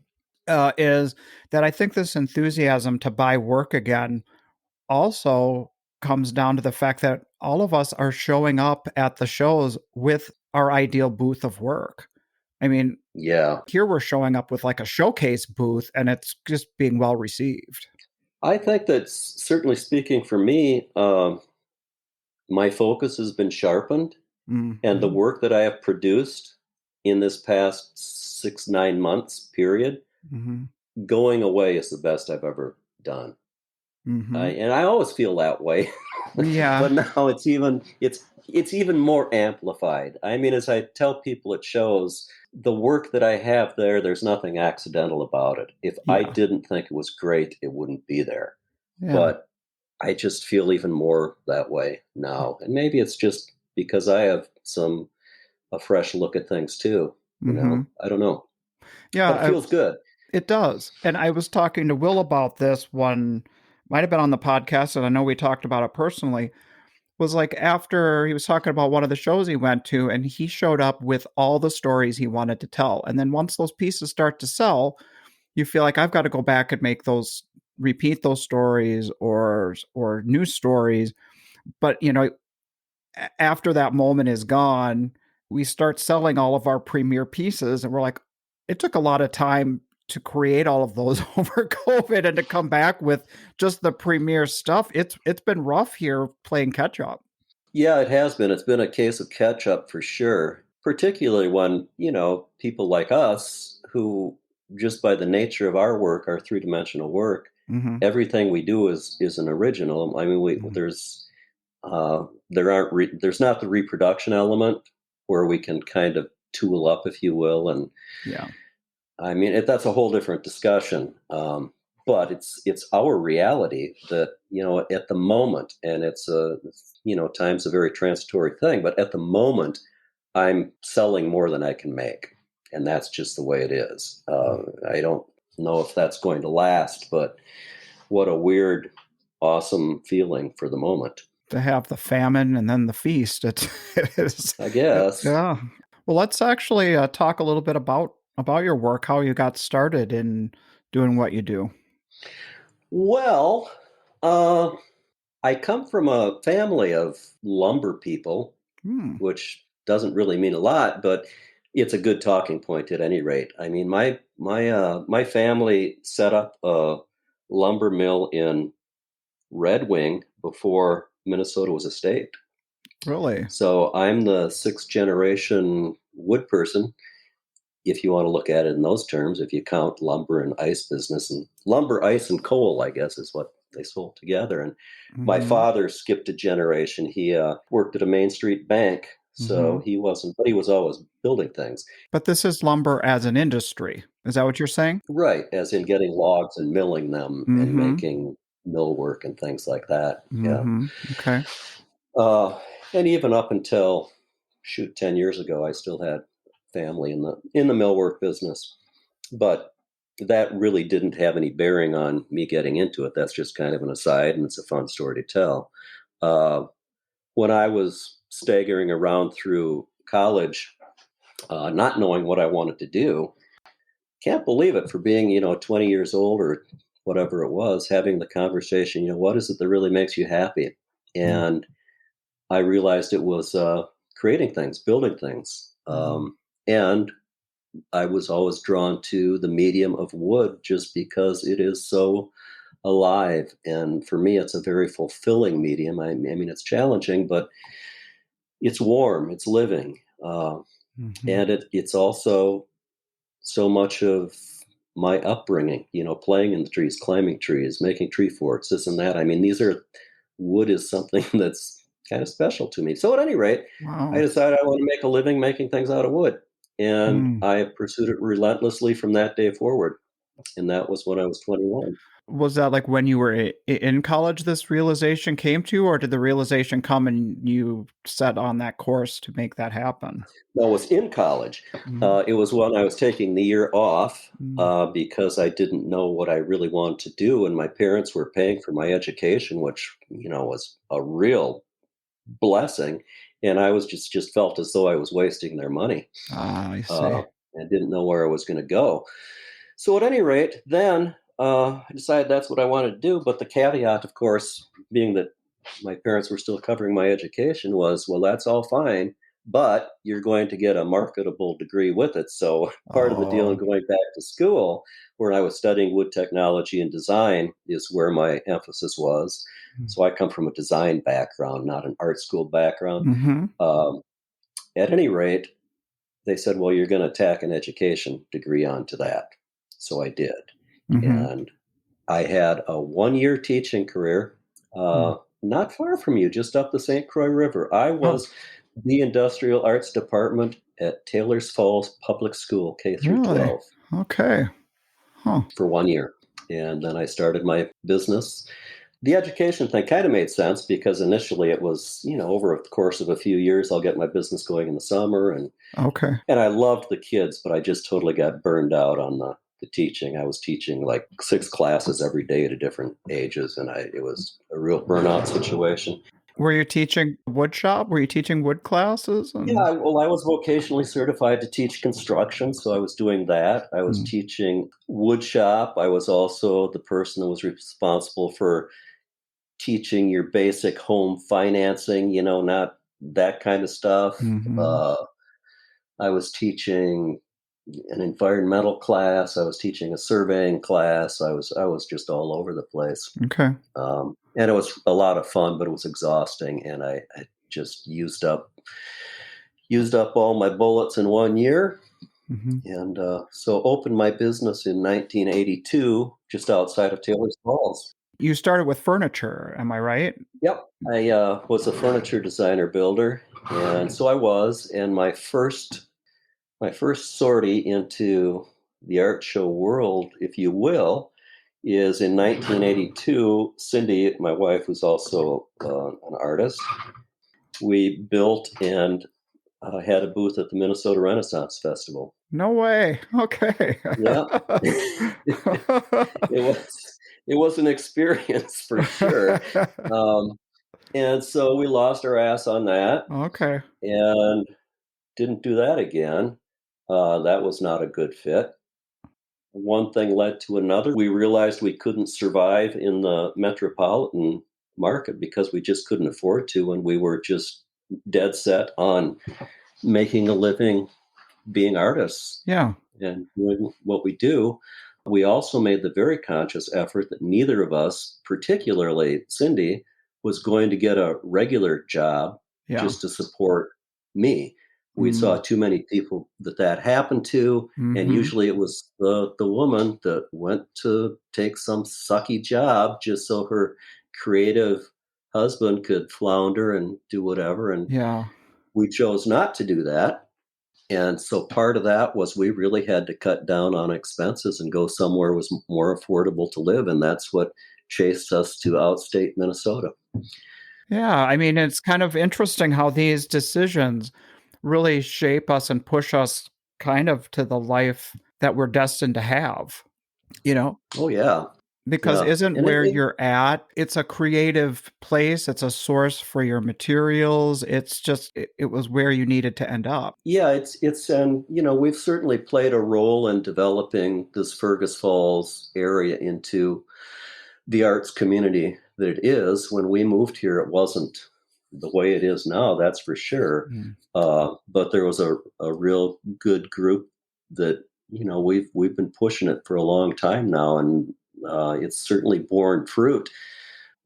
is that I think this enthusiasm to buy work again also comes down to the fact that all of us are showing up at the shows with our ideal booth of work. I mean, Yeah. here we're showing up with like a showcase booth and it's just being well received. I think that certainly speaking for me, my focus has been sharpened. And the Mm-hmm. work that I have produced in this past 6-9 months period, Mm-hmm. going away is the best I've ever done. Mm-hmm. And I always feel that way, Yeah. but now it's even more amplified. I mean, as I tell people at shows, the work that I have there's nothing accidental about it. If I Yeah. didn't think it was great, it wouldn't be there. Yeah. But I just feel even more that way now, and maybe it's just because I have a fresh look at things too. Mm-hmm. I don't know, but it Yeah. feels good. It does. And I was talking to Will about this one, might have been on the podcast, and I know we talked about it personally. Was like after he was talking about one of the shows he went to, and he showed up with all the stories he wanted to tell. And then once those pieces start to sell, you feel like I've got to go back and repeat those stories or new stories. But after that moment is gone, we start selling all of our premiere pieces, and we're like, it took a lot of time to create all of those over COVID and to come back with just the premiere stuff. It's been rough here playing catch up. Yeah, it has been. It's been a case of catch up for sure, particularly when, people like us who, just by the nature of our work, our three-dimensional work, Mm-hmm. everything we do is an original. I mean, Mm-hmm. there's not the reproduction element where we can kind of tool up, if you will, and Yeah. I mean, that's a whole different discussion. But it's our reality that, at the moment, and time's a very transitory thing, but at the moment, I'm selling more than I can make, and that's just the way it is. I don't know if that's going to last, but what a weird awesome feeling for the moment. To have the famine and then the feast. It is. I guess. Yeah. Well, let's actually talk a little bit about your work, how you got started in doing what you do. Well, I come from a family of lumber people, Hmm. which doesn't really mean a lot, but it's a good talking point at any rate. I mean, my family set up a lumber mill in Red Wing before Minnesota was a state. Really? So I'm the sixth generation wood person, if you want to look at it in those terms, if you count lumber and ice business. And lumber, ice, and coal, I guess, is what they sold together. And my Hmm. father skipped a generation. He worked at a Main Street bank, Hmm. so he wasn't, but he was always building things. But this is lumber as an industry. Is that what you're saying? Right, as in getting logs and milling them and Mm-hmm. making millwork and things like that. Yeah. Mm-hmm. Okay. Uh, and even up until, shoot, 10 years ago, I still had family in the millwork business. But that really didn't have any bearing on me getting into it. That's just kind of an aside, and it's a fun story to tell. Uh, when I was staggering around through college, not knowing what I wanted to do, can't believe it for being, 20 years old or whatever it was, having the conversation, what is it that really makes you happy? Mm-hmm. And I realized it was creating things, building things. And I was always drawn to the medium of wood just because it is so alive. And for me, it's a very fulfilling medium. I mean, it's challenging, but it's warm, it's living. Mm-hmm. And it's also so much of my upbringing, playing in the trees, climbing trees, making tree forts, this and that. I mean, wood is something that's kind of special to me. So at any rate, I Wow. decided I want to make a living making things out of wood. And Mm. I pursued it relentlessly from that day forward. And that was when I was 21. Was that like when you were in college this realization came to you, or did the realization come and you set on that course to make that happen? No, I was in college. Mm, It was when I was taking the year off mm, because I didn't know what I really wanted to do. And my parents were paying for my education, which, was a real blessing. And I was just felt as though I was wasting their money I see. uh, and didn't know where I was going to go. So at any rate, then I decided that's what I wanted to do. But the caveat, of course, being that my parents were still covering my education, was, well, that's all fine, but you're going to get a marketable degree with it. So part of the deal in Oh. going back to school, where I was studying wood technology and design, is where my emphasis was. So I come from a design background, not an art school background. Mm-hmm. Um, at any rate, they said, well, you're going to tack an education degree onto that. So I did. Mm-hmm. And I had a 1 year teaching career, Mm. not far from you, just up the St. Croix River. I Oh, was the industrial arts department at Taylor's Falls Public School, K through really? 12, Okay. Huh. for 1 year. And then I started my business. The education thing kind of made sense because initially it was, over the course of a few years, I'll get my business going in the summer. Okay. And I loved the kids, but I just totally got burned out on the teaching. I was teaching like 6 classes every day to different ages, and it was a real burnout situation. Were you teaching wood shop? Were you teaching wood classes? Yeah, And well, I was vocationally certified to teach construction, so I was doing that. I was mm, teaching wood shop. I was also the person that was responsible for teaching your basic home financing, not that kind of stuff. mm-hmm. Uh, I was teaching an environmental class. I was teaching a surveying class. I was just all over the place, Okay. and it was a lot of fun, but it was exhausting, and I just used up all my bullets in 1 year, Mm-hmm. and so opened my business in 1982, just outside of Taylor's Falls. You started with furniture, am I right? Yep, I was a furniture designer builder, and so I was, and my first sortie into the art show world, if you will, is in 1982. Cindy, my wife, who's also an artist, we built and had a booth at the Minnesota Renaissance Festival. No way. Okay. Yeah, it was it was an experience for sure. Um, and so we lost our ass on that Okay. and didn't do that again. That was not a good fit. One thing led to another. We realized we couldn't survive in the metropolitan market because we just couldn't afford to, and we were just dead set on making a living being artists Yeah. and doing what we do. We also made the very conscious effort that neither of us, particularly Cindy, was going to get a regular job Yeah. just to support me. We Mm. saw too many people that happened to, and Mhm. usually it was the woman that went to take some sucky job just so her creative husband could flounder and do whatever. And Yeah. we chose not to do that. And so part of that was we really had to cut down on expenses and go somewhere was more affordable to live. And that's what chased us to outstate Minnesota. Yeah, I mean, it's kind of interesting how these decisions really shape us and push us kind of to the life that we're destined to have, you know? Oh, yeah. Because Yeah. isn't And where you're at, it's a creative place, it's a source for your materials, it's just it was where you needed to end up. yeah, and we've certainly played a role in developing this Fergus Falls area into the arts community that it is. When we moved here, it wasn't the way it is now, that's for sure. Mm. But there was a real good group that we've been pushing it for a long time now, and it's certainly borne fruit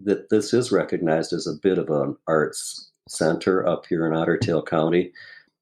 that this is recognized as a bit of an arts center up here in Otter Tail County.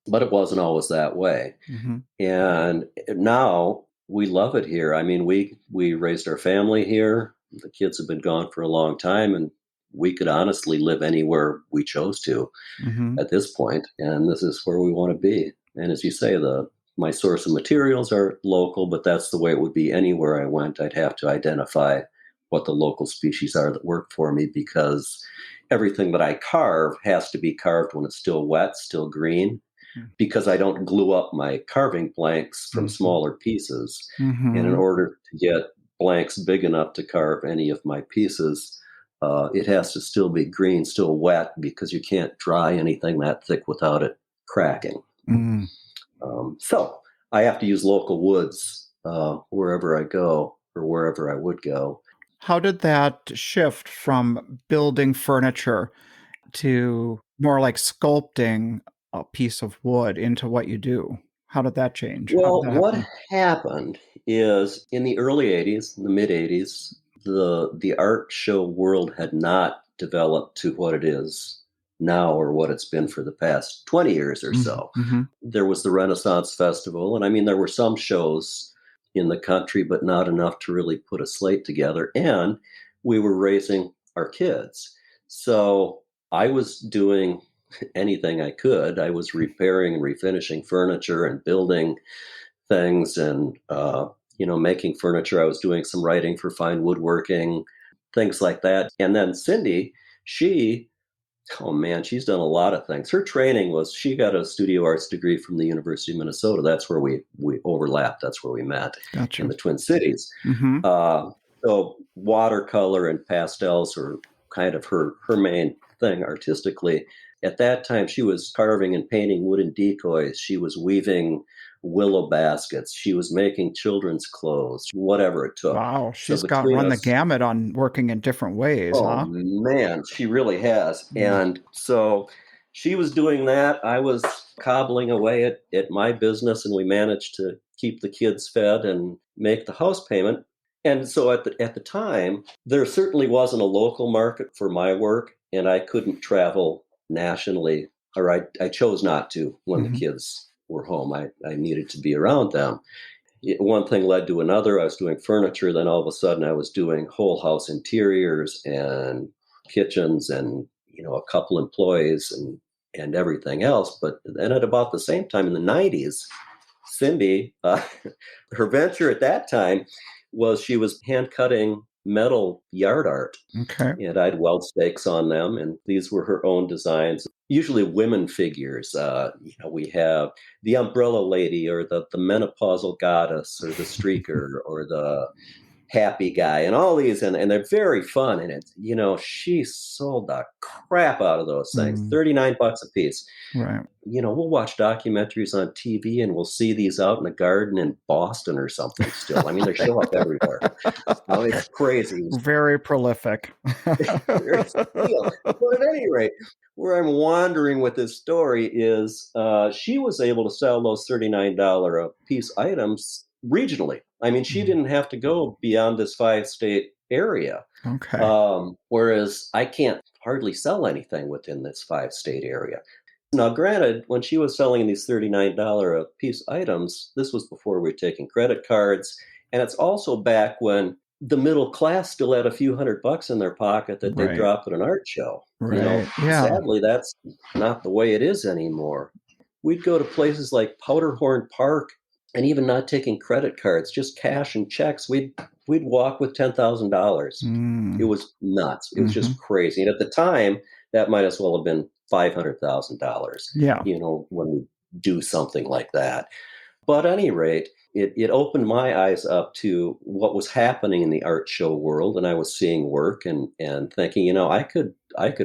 But it wasn't always that way. Mhm. And now we love it here. I mean, we raised our family here. The kids have been gone for a long time, and we could honestly live anywhere we chose to Mhm. at this point, and this is where we want to be. And as you say, the my source of materials are local, but that's the way it would be anywhere I went. I'd have to identify what the local species are that work for me, because everything that I carve has to be carved when it's still wet, still green, Mm. because I don't glue up my carving blanks from Mhm. smaller pieces. And in Mhm. order to get blanks big enough to carve any of my pieces, it has to still be green, still wet, because you can't dry anything that thick without it cracking. Mm. So I have to use local woods wherever I go, or wherever I would go. How did that shift from building furniture to more like sculpting a piece of wood into what you do? How did that change? How did Well, that what happen? happened is in the early 80s, in the mid 80s, the art show world had not developed to what it is now or what it's been for the past 20 years or Mhm. so. Mhm. There was the Renaissance Festival, and I mean, there were some shows in the country, but not enough to really put a slate together. And we were raising our kids. So I was doing anything I could. I was repairing and refinishing furniture and building things and making furniture. I was doing some writing for fine woodworking, things like that. And then Cindy, she oh man, she's done a lot of things. Her training was she got a studio arts degree from the University of Minnesota. That's where we overlapped. That's where we met in Gotcha. the Twin Cities. Mhm. Uh, so watercolor and pastels were kind of her main thing artistically. At that time, she was carving and painting wooden decoys. She was weaving willow baskets. She was making children's clothes, whatever it took. Wow, So she's got between run the us, gamut on working in different ways, oh huh? man, she really has. Mm. And so she was doing that. I was cobbling away at my business, and we managed to keep the kids fed and make the house payment. And so at the time, there certainly wasn't a local market for my work, and I couldn't travel nationally, or I chose not to when the Mhm. kids were home. I needed to be around them. One thing led to another. I was doing furniture, then all of a sudden I was doing whole house interiors and kitchens, and a couple employees and everything else. But then at about the same time in the 90s, Cindy, her venture at that time was she was hand cutting metal yard art, Okay. and I'd weld stakes on them, and these were her own designs. Usually women figures. We have the umbrella lady, or the menopausal goddess, or the streaker, or the happy guy and all these, and they're very fun. And it's, she sold the crap out of those things, Mm, 39 bucks a piece. right. We'll watch documentaries on TV and we'll see these out in the garden in Boston or something still. I mean, they show up everywhere. It's crazy. Very prolific. Very steal. But at any rate, where I'm wandering with this story is she was able to sell those $39 a piece items regionally. I mean, she Mm, didn't have to go beyond this 5-state area. okay. Whereas I can't hardly sell anything within this 5-state area. Now, granted, when she was selling these $39 a piece items, this was before we were taking credit cards. And it's also back when the middle class still had a few $100 in their pocket that they'd Right. drop at an art show. Right. Yeah. Sadly, that's not the way it is anymore. We'd go to places like Powderhorn Park, and even not taking credit cards, just cash and checks. We'd walk with $10,000. It Mm, was nuts. It was hmm. just crazy. And at the time, that might as well have been $500,000. Yeah. When we do something like that. But at any rate, it opened my eyes up to what was happening in the art show world, and I was seeing work and thinking, I could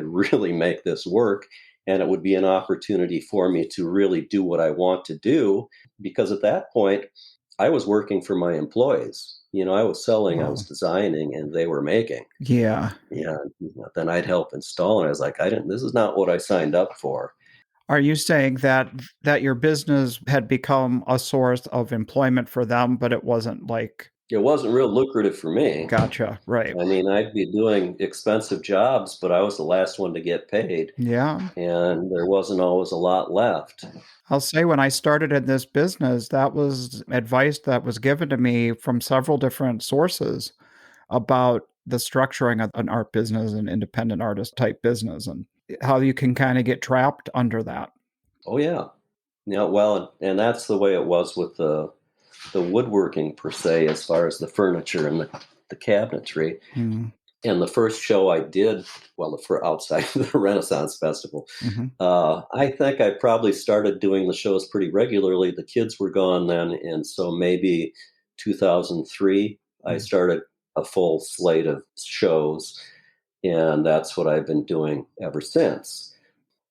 really make this work, and it would be an opportunity for me to really do what I want to do, because at that point I was working for my employees. I was selling, I Wow. was designing, and they were making. Yeah. Yeah, then I'd help install, and I was like, this is not what I signed up for. Are you saying that your business had become a source of employment for them, but it wasn't like It wasn't real lucrative for me. gotcha, right. I mean, I'd be doing expensive jobs, but I was the last one to get paid, Yeah. and there wasn't always a lot left. I'll say when I started in this business, that was advice that was given to me from several different sources about the structuring of an art business and independent artist type business and how you can kind of get trapped under that. Oh yeah, yeah. Well, and that's the way it was with the woodworking per se, as far as the furniture and the cabinetry. Mm, And the first show I did, well, for outside the Renaissance Festival, hmm. I think I probably started doing the shows pretty regularly. The kids were gone then, and so maybe 2003, I Mm, started a full slate of shows, and that's what I've been doing ever since.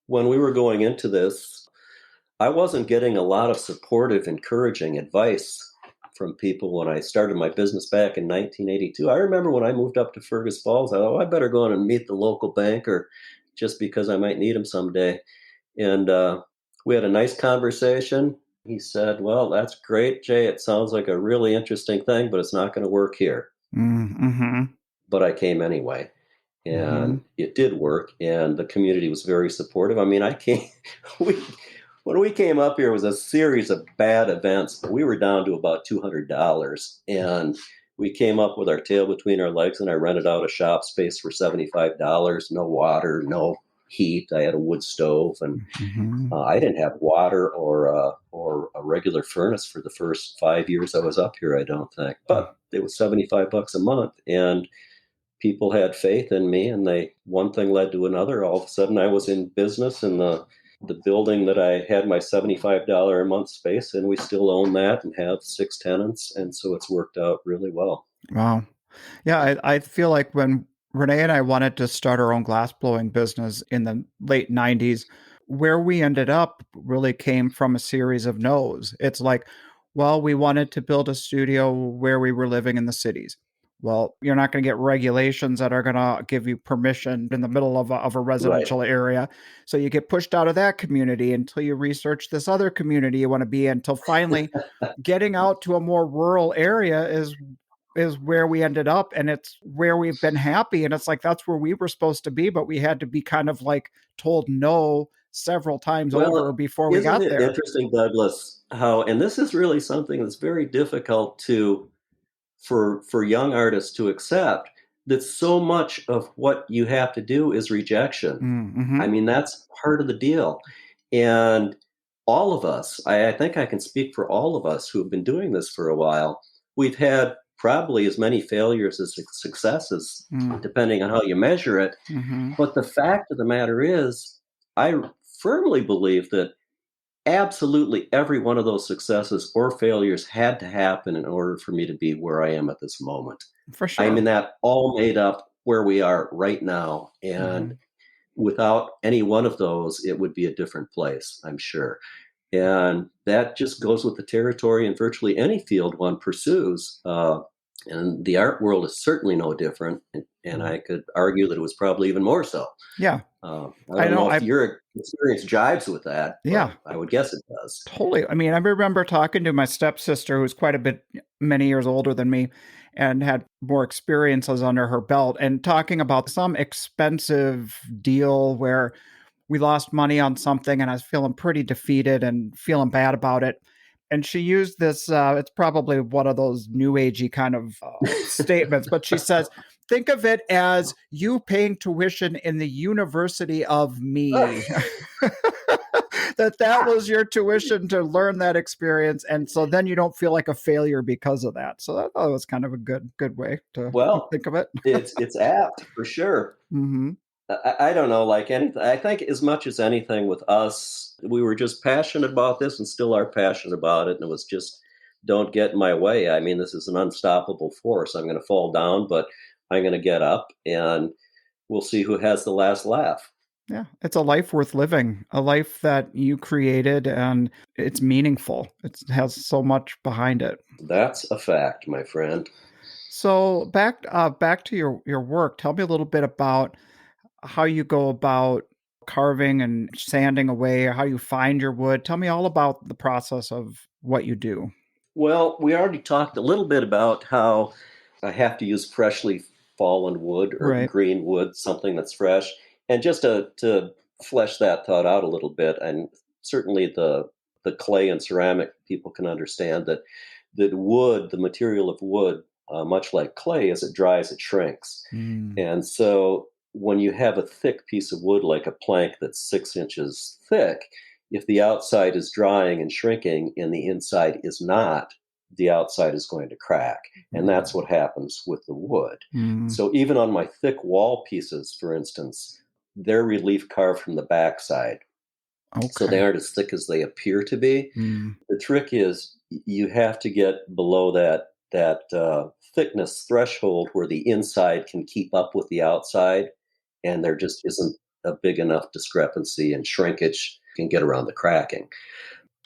When we were going into this, I wasn't getting a lot of supportive, encouraging advice from people when I started my business back in 1982. I remember when I moved up to Fergus Falls, I thought, I better go in and meet the local banker just because I might need him someday. And we had a nice conversation. He said, well, that's great, Jay. It sounds like a really interesting thing, but it's not going to work here. mm-hmm. But I came anyway. Mm-hmm. And it did work, and the community was very supportive. I mean, we, when we came up here, it was a series of bad events, but we were down to about $200. And we came up with our tail between our legs, and I rented out a shop space for $75. No water, no heat. I had a wood stove, and Mm-hmm. I didn't have water or a regular furnace for the first 5 years I was up here, I don't think. But it was $75 a month, and people had faith in me, and one thing led to another. All of a sudden I was in business in the building that I had my $75 a month space, and we still own that and have 6 tenants, and so it's worked out really well. Wow. Yeah, I feel like when Renee and I wanted to start our own glass blowing business in the late 90s, where we ended up really came from a series of no's. It's like, well, we wanted to build a studio where we were living in the cities. Well, you're not going to get regulations that are going to give you permission in the middle of a Right. residential area. So you get pushed out of that community until you research this other community you want to be in, until finally getting out to a more rural area is where we ended up, and it's where we've been happy, and it's like that's where we were supposed to be, but we had to be kind of like told no several times over Well, before we isn't got it there. interesting, Douglas, how, and this is really something that's very difficult for young artists to accept, that so much of what you have to do is rejection. Mm-hmm. I mean, that's part of the deal. And all of us, I think I can speak for all of us who have been doing this for a while, we've had probably as many failures as successes, depending on how you measure it. Mm-hmm. But the fact of the matter is, I firmly believe that absolutely every one of those successes or failures had to happen in order for me to be where I am at this moment. For I mean, sure. that all made up where we are right now. And Mhm. without any one of those, it would be a different place, I'm sure. And that just goes with the territory in virtually any field one pursues. And the art world is certainly no different. And Mhm. I could argue that it was probably even more so. Yeah. I I don't know, know if your experience jives with that, yeah. but I would guess it does. Totally. I mean, I remember talking to my stepsister, who's quite a bit many years older than me and had more experiences under her belt, and talking about some expensive deal where we lost money on something and I was feeling pretty defeated and feeling bad about it. And she used this, it's probably one of those new agey kind of statements, but she says, think of it as you paying tuition in the university of me. That was your tuition to learn that experience, and so then you don't feel like a failure because of that. So that was kind of a good way to Well, think of it. it's apt for sure. Hmm. I don't know, like anything. I think as much as anything with us, we were just passionate about this and still are passionate about it. And it was just, don't get in my way. I mean, this is an unstoppable force. I'm going to fall down, but I'm going to get up and we'll see who has the last laugh. Yeah, it's a life worth living, a life that you created, and it's meaningful. It has so much behind it. That's a fact, my friend. So back to your work. Tell me a little bit about how you go about carving and sanding away, or how you find your wood. Tell me all about the process of what you do. Well, we already talked a little bit about how I have to use freshly fallen wood or Right. green wood, something that's fresh. And just to flesh that thought out a little bit, and certainly the clay and ceramic people can understand that wood, the material of wood, much like clay, as it dries, it shrinks. Mm. And so when you have a thick piece of wood like a plank that's 6 inches thick, if the outside is drying and shrinking and the inside is not, the outside is going to crack. And that's what happens with the wood. Mm. So even on my thick wall pieces, for instance, they're relief carved from the backside. So they Okay. aren't as thick as they appear to be. Mm. The trick is you have to get below that thickness threshold where the inside can keep up with the outside, and there just isn't a big enough discrepancy, and shrinkage can get around the cracking.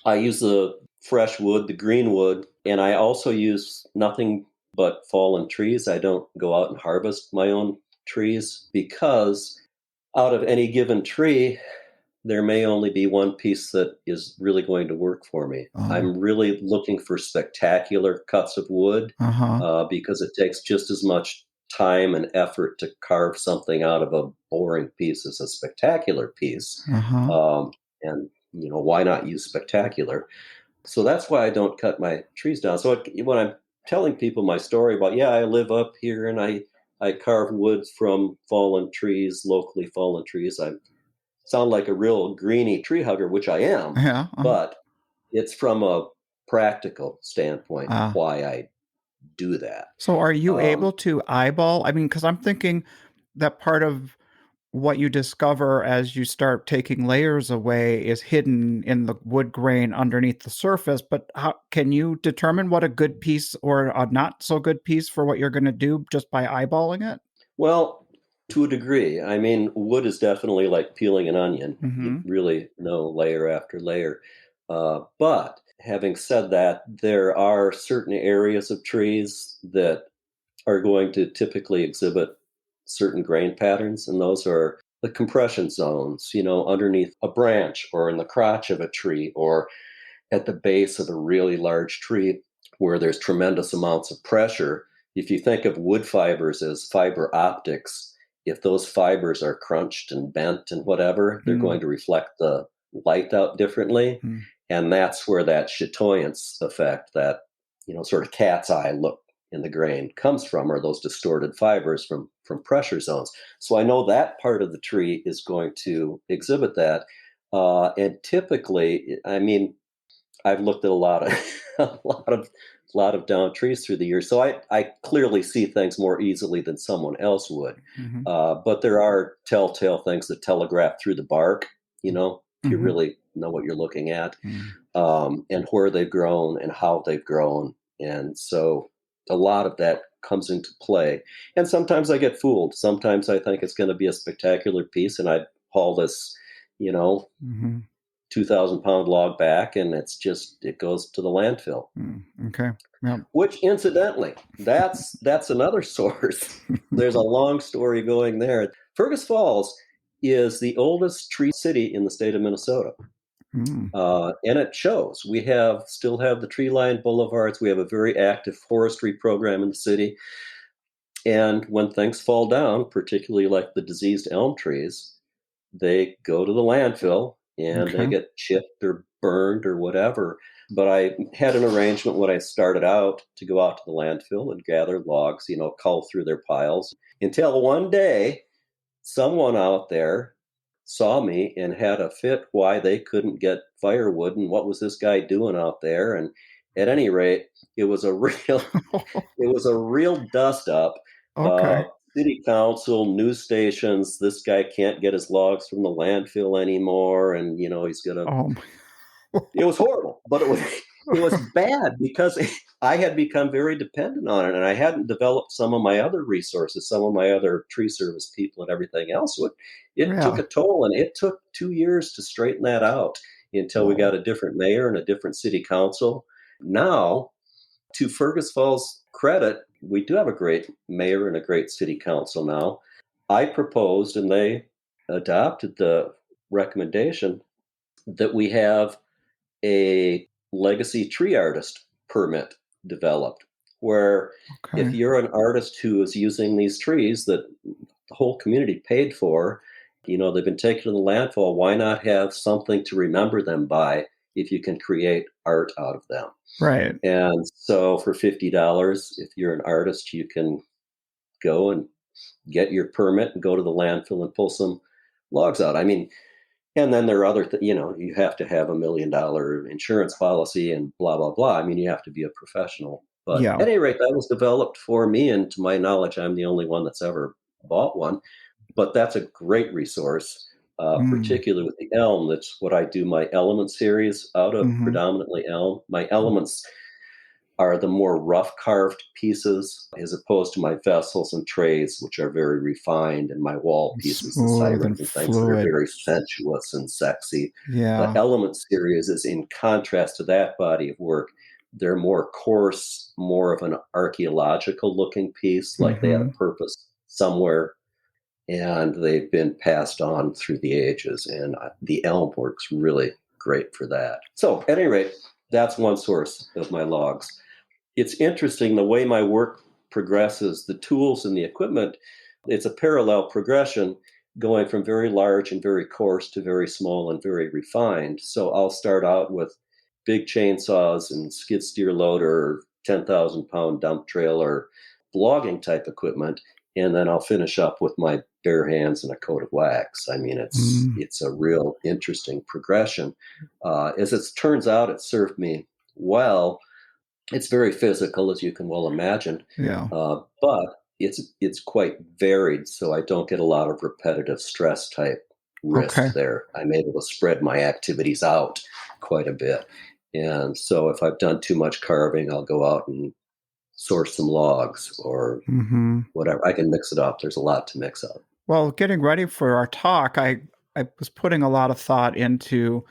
I use the fresh wood, the green wood, and I also use nothing but fallen trees. I don't go out and harvest my own trees because out of any given tree, there may only be one piece that is really going to work for me. Oh. I'm really looking for spectacular cuts of wood Uh-huh. because it takes just as much time and effort to carve something out of a boring piece as a spectacular piece. Uh-huh. And why not use spectacular? So that's why I don't cut my trees down. So when I'm telling people my story about, yeah, I live up here and I carve wood from fallen trees, locally fallen trees. I sound like a real greeny tree hugger, which I am, Yeah. but it's from a practical standpoint Uh, why I do that. so are you Um, able to eyeball? I mean, because I'm thinking that part of what you discover as you start taking layers away is hidden in the wood grain underneath the surface. But how can you determine what a good piece or a not so good piece for what you're going to do just by eyeballing it? well, to a degree, I mean, wood is definitely like peeling an onion. You Mm-hmm. really know layer after layer. But having said that, there are certain areas of trees that are going to typically exhibit certain grain patterns, and those are the compression zones, underneath a branch or in the crotch of a tree or at the base of a really large tree where there's tremendous amounts of pressure. If you think of wood fibers as fiber optics, if those fibers are crunched and bent and whatever, they're Mm-hmm. going to reflect the light out differently. And that's where that chatoyance effect, that sort of cat's eye look in the grain comes from, or those distorted fibers from pressure zones. So I know that part of the tree is going to exhibit that. And typically, I mean, I've looked at a lot of a lot of down trees through the years, so I clearly see things more easily than someone else would. Mm-hmm. But there are telltale things that telegraph through the bark. If you Mm-hmm. really know what you're looking at, Mm. and where they've grown and how they've grown. And so a lot of that comes into play. And sometimes I get fooled. Sometimes I think it's going to be a spectacular piece, and I haul this, you know, Mm-hmm. 2,000-pound log back, and it goes to the landfill. Okay. Yep. Which, incidentally, that's another source. There's a long story going there. Fergus Falls is the oldest tree city in the state of Minnesota. Mm. And it shows. We still have the tree-lined boulevards. We have a very active forestry program in the city. And when things fall down, particularly like the diseased elm trees, they go to the landfill and they Okay. get chipped or burned or whatever. But I had an arrangement when I started out to go out to the landfill and gather logs, cull through their piles, until one day someone out there saw me and had a fit why they couldn't get firewood and what was this guy doing out there. And at any rate, it was a real dust up. Okay. City council, news stations, this guy can't get his logs from the landfill anymore, and he's gonna. Oh. It was horrible, but it was bad because I had become very dependent on it, and I hadn't developed some of my other resources, some of my other tree service people, and everything else. So it took a toll, and it took 2 years to straighten that out until we got a different mayor and a different city council. Now, to Fergus Falls' credit, we do have a great mayor and a great city council now. I proposed, and they adopted the recommendation that we have a legacy tree artist permit developed, where if you're an artist who is using these trees that the whole community paid for, they've been taken to the landfill, why not have something to remember them by if you can create art out of them? Right. And so for $50, if you're an artist, you can go and get your permit and go to the landfill and pull some logs out. I mean, and then there are other you have to have $1 million insurance policy and blah, blah, blah. I mean, you have to be a professional. But at any rate, that was developed for me. And to my knowledge, I'm the only one that's ever bought one. But that's a great resource, particularly with the elm. That's what I do my element series out of, predominantly elm. My elements are the more rough carved pieces as opposed to my vessels and trays, which are very refined, and my wall pieces and sirens and things that are very sensuous and sexy. Yeah. The element series is in contrast to that body of work. They're more coarse, more of an archaeological looking piece, like they had a purpose somewhere, and they've been passed on through the ages. And the elm works really great for that. So at any rate, that's one source of my logs. It's interesting the way my work progresses, the tools and the equipment, it's a parallel progression going from very large and very coarse to very small and very refined. So I'll start out with big chainsaws and skid steer loader, 10,000-pound dump trailer, logging type equipment, and then I'll finish up with my bare hands and a coat of wax. I mean, it's a real interesting progression. As it turns out, it served me well. It's very physical, as you can well imagine. Yeah. But it's quite varied, so I don't get a lot of repetitive stress type risk there. I'm able to spread my activities out quite a bit. And so if I've done too much carving, I'll go out and source some logs or whatever. I can mix it up. There's a lot to mix up. Well, getting ready for our talk, I was putting a lot of thought into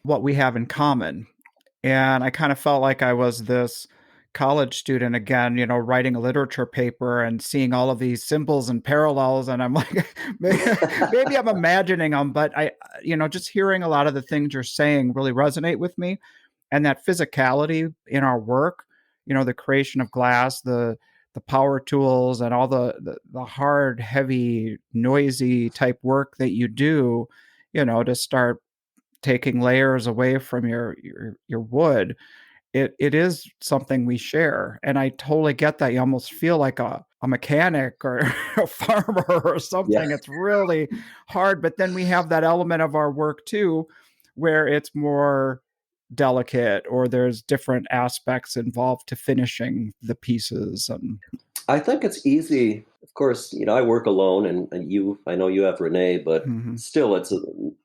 what we have in common. And I kind of felt like I was this college student again, writing a literature paper and seeing all of these symbols and parallels. And I'm like, maybe I'm imagining them, but I, just hearing a lot of the things you're saying really resonate with me. And that physicality in our work, the creation of glass, the power tools and all the hard, heavy, noisy type work that you do, to start taking layers away from your wood, it is something we share. And I totally get that. You almost feel like a mechanic or a farmer or something. Yeah. It's really hard. But then we have that element of our work too, where it's more delicate or there's different aspects involved to finishing the pieces. And I think it's easy. Of course, I work alone and I know you have Renee, but still it's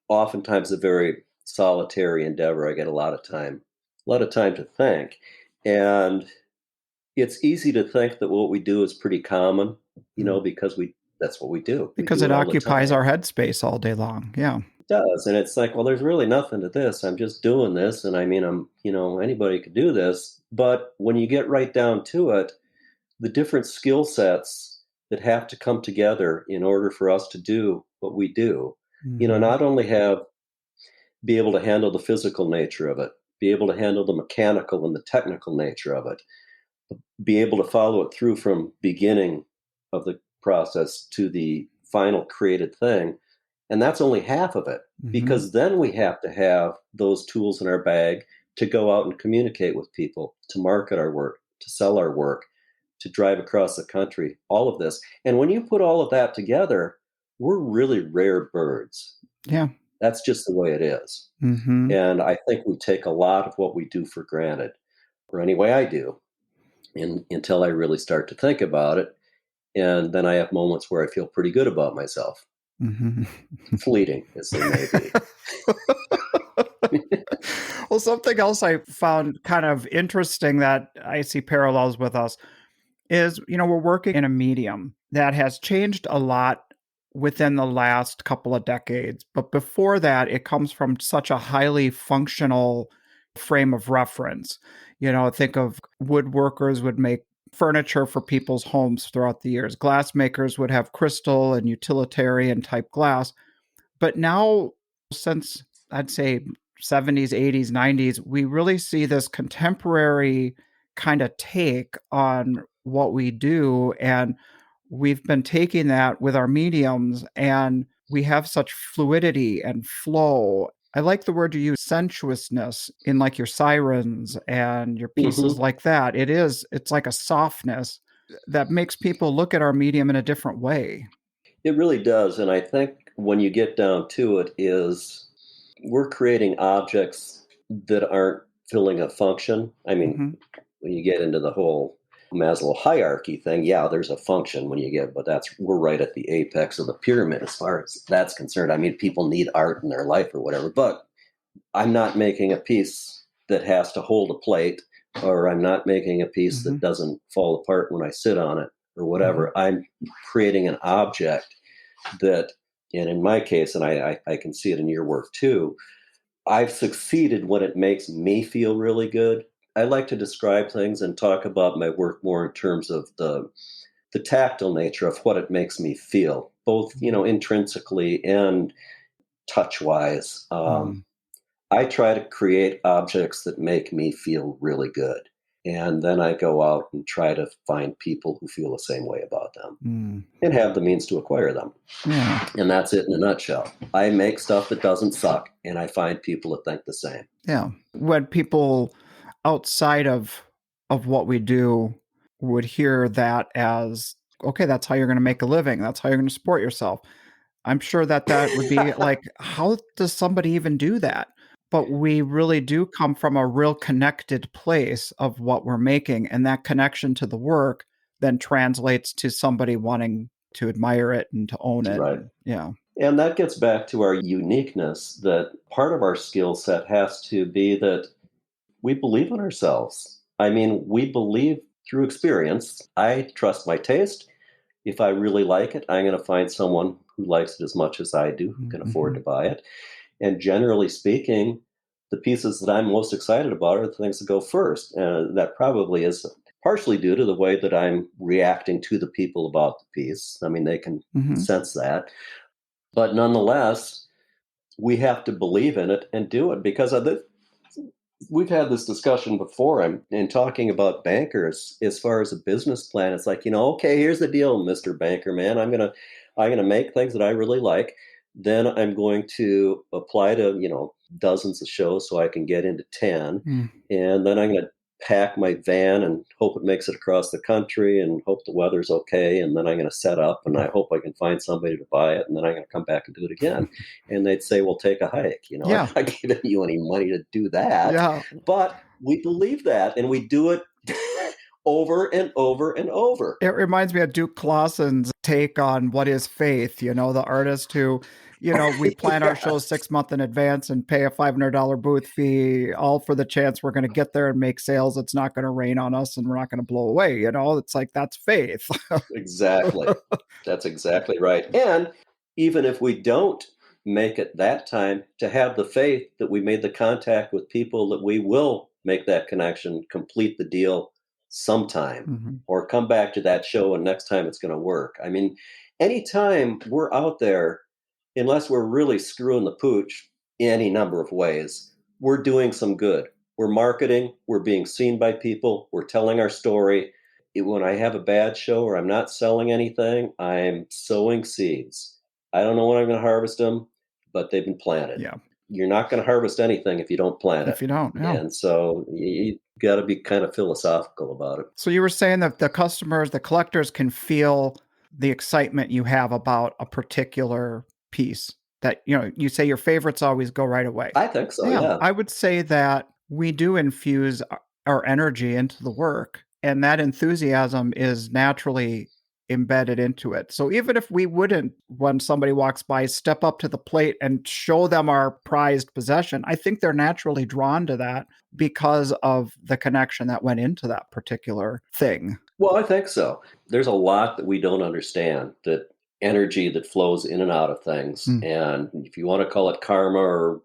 oftentimes a very solitary endeavor. I get a lot of time to think. And it's easy to think that what we do is pretty common, because that's what we do. We Because do it it all the occupies time. our headspace all day long. Yeah. It does. And it's like, well, there's really nothing to this. I'm just doing this. And I mean, anybody could do this. But when you get right down to it, the different skill sets that have to come together in order for us to do what we do, Mhm. not only be able to handle the physical nature of it, be able to handle the mechanical and the technical nature of it, be able to follow it through from beginning of the process to the final created thing. And that's only half of it, Mhm. because then we have to have those tools in our bag to go out and communicate with people, to market our work, to sell our work, to drive across the country, all of this. And when you put all of that together, we're really rare birds. Yeah. That's just the way it is. Mhm. And I think we take a lot of what we do for granted, or anyway I do, until I really start to think about it. And then I have moments where I feel pretty good about myself, Mhm. fleeting as they may be. Well, something else I found kind of interesting that I see parallels with us is, we're working in a medium that has changed a lot within the last couple of decades. But before that, it comes from such a highly functional frame of reference. Think of woodworkers would make furniture for people's homes throughout the years. Glass makers would have crystal and utilitarian type glass. But now, since I'd say 70s, 80s, 90s, we really see this contemporary kind of take on what we do. And we've been taking that with our mediums, and we have such fluidity and flow. I like the word you use, sensuousness, in like your sirens and your pieces Hmm. like that. It's like a softness that makes people look at our medium in a different way. It really does. And I think when you get down to it, is we're creating objects that aren't filling a function. I mean, Hmm. when you get into the whole Maslow hierarchy thing, yeah, there's a function but we're right at the apex of the pyramid as far as that's concerned. I mean, people need art in their life or whatever, but I'm not making a piece that has to hold a plate, or I'm not making a piece Hmm. that doesn't fall apart when I sit on it or Hmm. whatever. I'm creating an object that, and in my case, and I can see it in your work too, I've succeeded when it makes me feel really good. I like to describe things and talk about my work more in terms of the tactile nature of what it makes me feel, both intrinsically and touch wise. Mm. I try to create objects that make me feel really good. And then I go out and try to find people who feel the same way about them Mm. and have the means to acquire them. Yeah. And that's it in a nutshell. I make stuff that doesn't suck, and I find people that think the same. Yeah. When people outside of what we do would hear that as, okay, that's how you're going to make a living. That's how you're going to support yourself. I'm sure that would be like, how does somebody even do that? But we really do come from a real connected place of what we're making. And that connection to the work then translates to somebody wanting to admire it and to own it. Right. And yeah. And that gets back to our uniqueness, that part of our skill set has to be that we believe in ourselves. I mean, we believe through experience. I trust my taste. If I really like it, I'm going to find someone who likes it as much as I do, who can afford Mm-hmm. to buy it. And generally speaking, the pieces that I'm most excited about are the things that go first. And that probably is partially due to the way that I'm reacting to the people about the piece. I mean, they can Mm-hmm. sense that. But nonetheless, we have to believe in it and do it, because of the, we've had this discussion before. I'm talking about bankers as far as a business plan. It's like, okay, here's the deal, Mr. Banker Man. I'm gonna make things that I really like. Then I'm going to apply to, dozens of shows so I can get into 10. Mm. And then I'm gonna pack my van and hope it makes it across the country and hope the weather's okay. And then I'm gonna set up and I hope I can find somebody to buy it. And then I'm gonna come back and do it again. And they'd say, well, take a hike. I'm Yeah. not giving you any money to do that. Yeah. But we believe that, and we do it over and over and over. It reminds me of Duke Clausen's take on what is faith, the artist who We plan our shows 6 months in advance and pay a $500 booth fee, all for the chance we're going to get there and make sales. It's not going to rain on us and we're not going to blow away. It's like, that's faith. Exactly. That's exactly right. And even if we don't make it that time, to have the faith that we made the contact with people that we will make that connection, complete the deal sometime, or come back to that show and next time it's going to work. I mean, anytime we're out there, unless we're really screwing the pooch in any number of ways, we're doing some good. We're marketing, we're being seen by people, we're telling our story. When I have a bad show or I'm not selling anything, I'm sowing seeds. I don't know when I'm going to harvest them, but they've been planted. Yeah. You're not going to harvest anything if you don't plant it. If you don't, yeah. And so you got to be kind of philosophical about it. So you were saying that the customers, the collectors can feel the excitement you have about a particular piece, that, you say your favorites always go right away. I think so, yeah. I would say that we do infuse our energy into the work, and that enthusiasm is naturally embedded into it. So even if we wouldn't, when somebody walks by, step up to the plate and show them our prized possession, I think they're naturally drawn to that because of the connection that went into that particular thing. Well, I think so. There's a lot that we don't understand, that energy that flows in and out of things. And if you want to call it karma or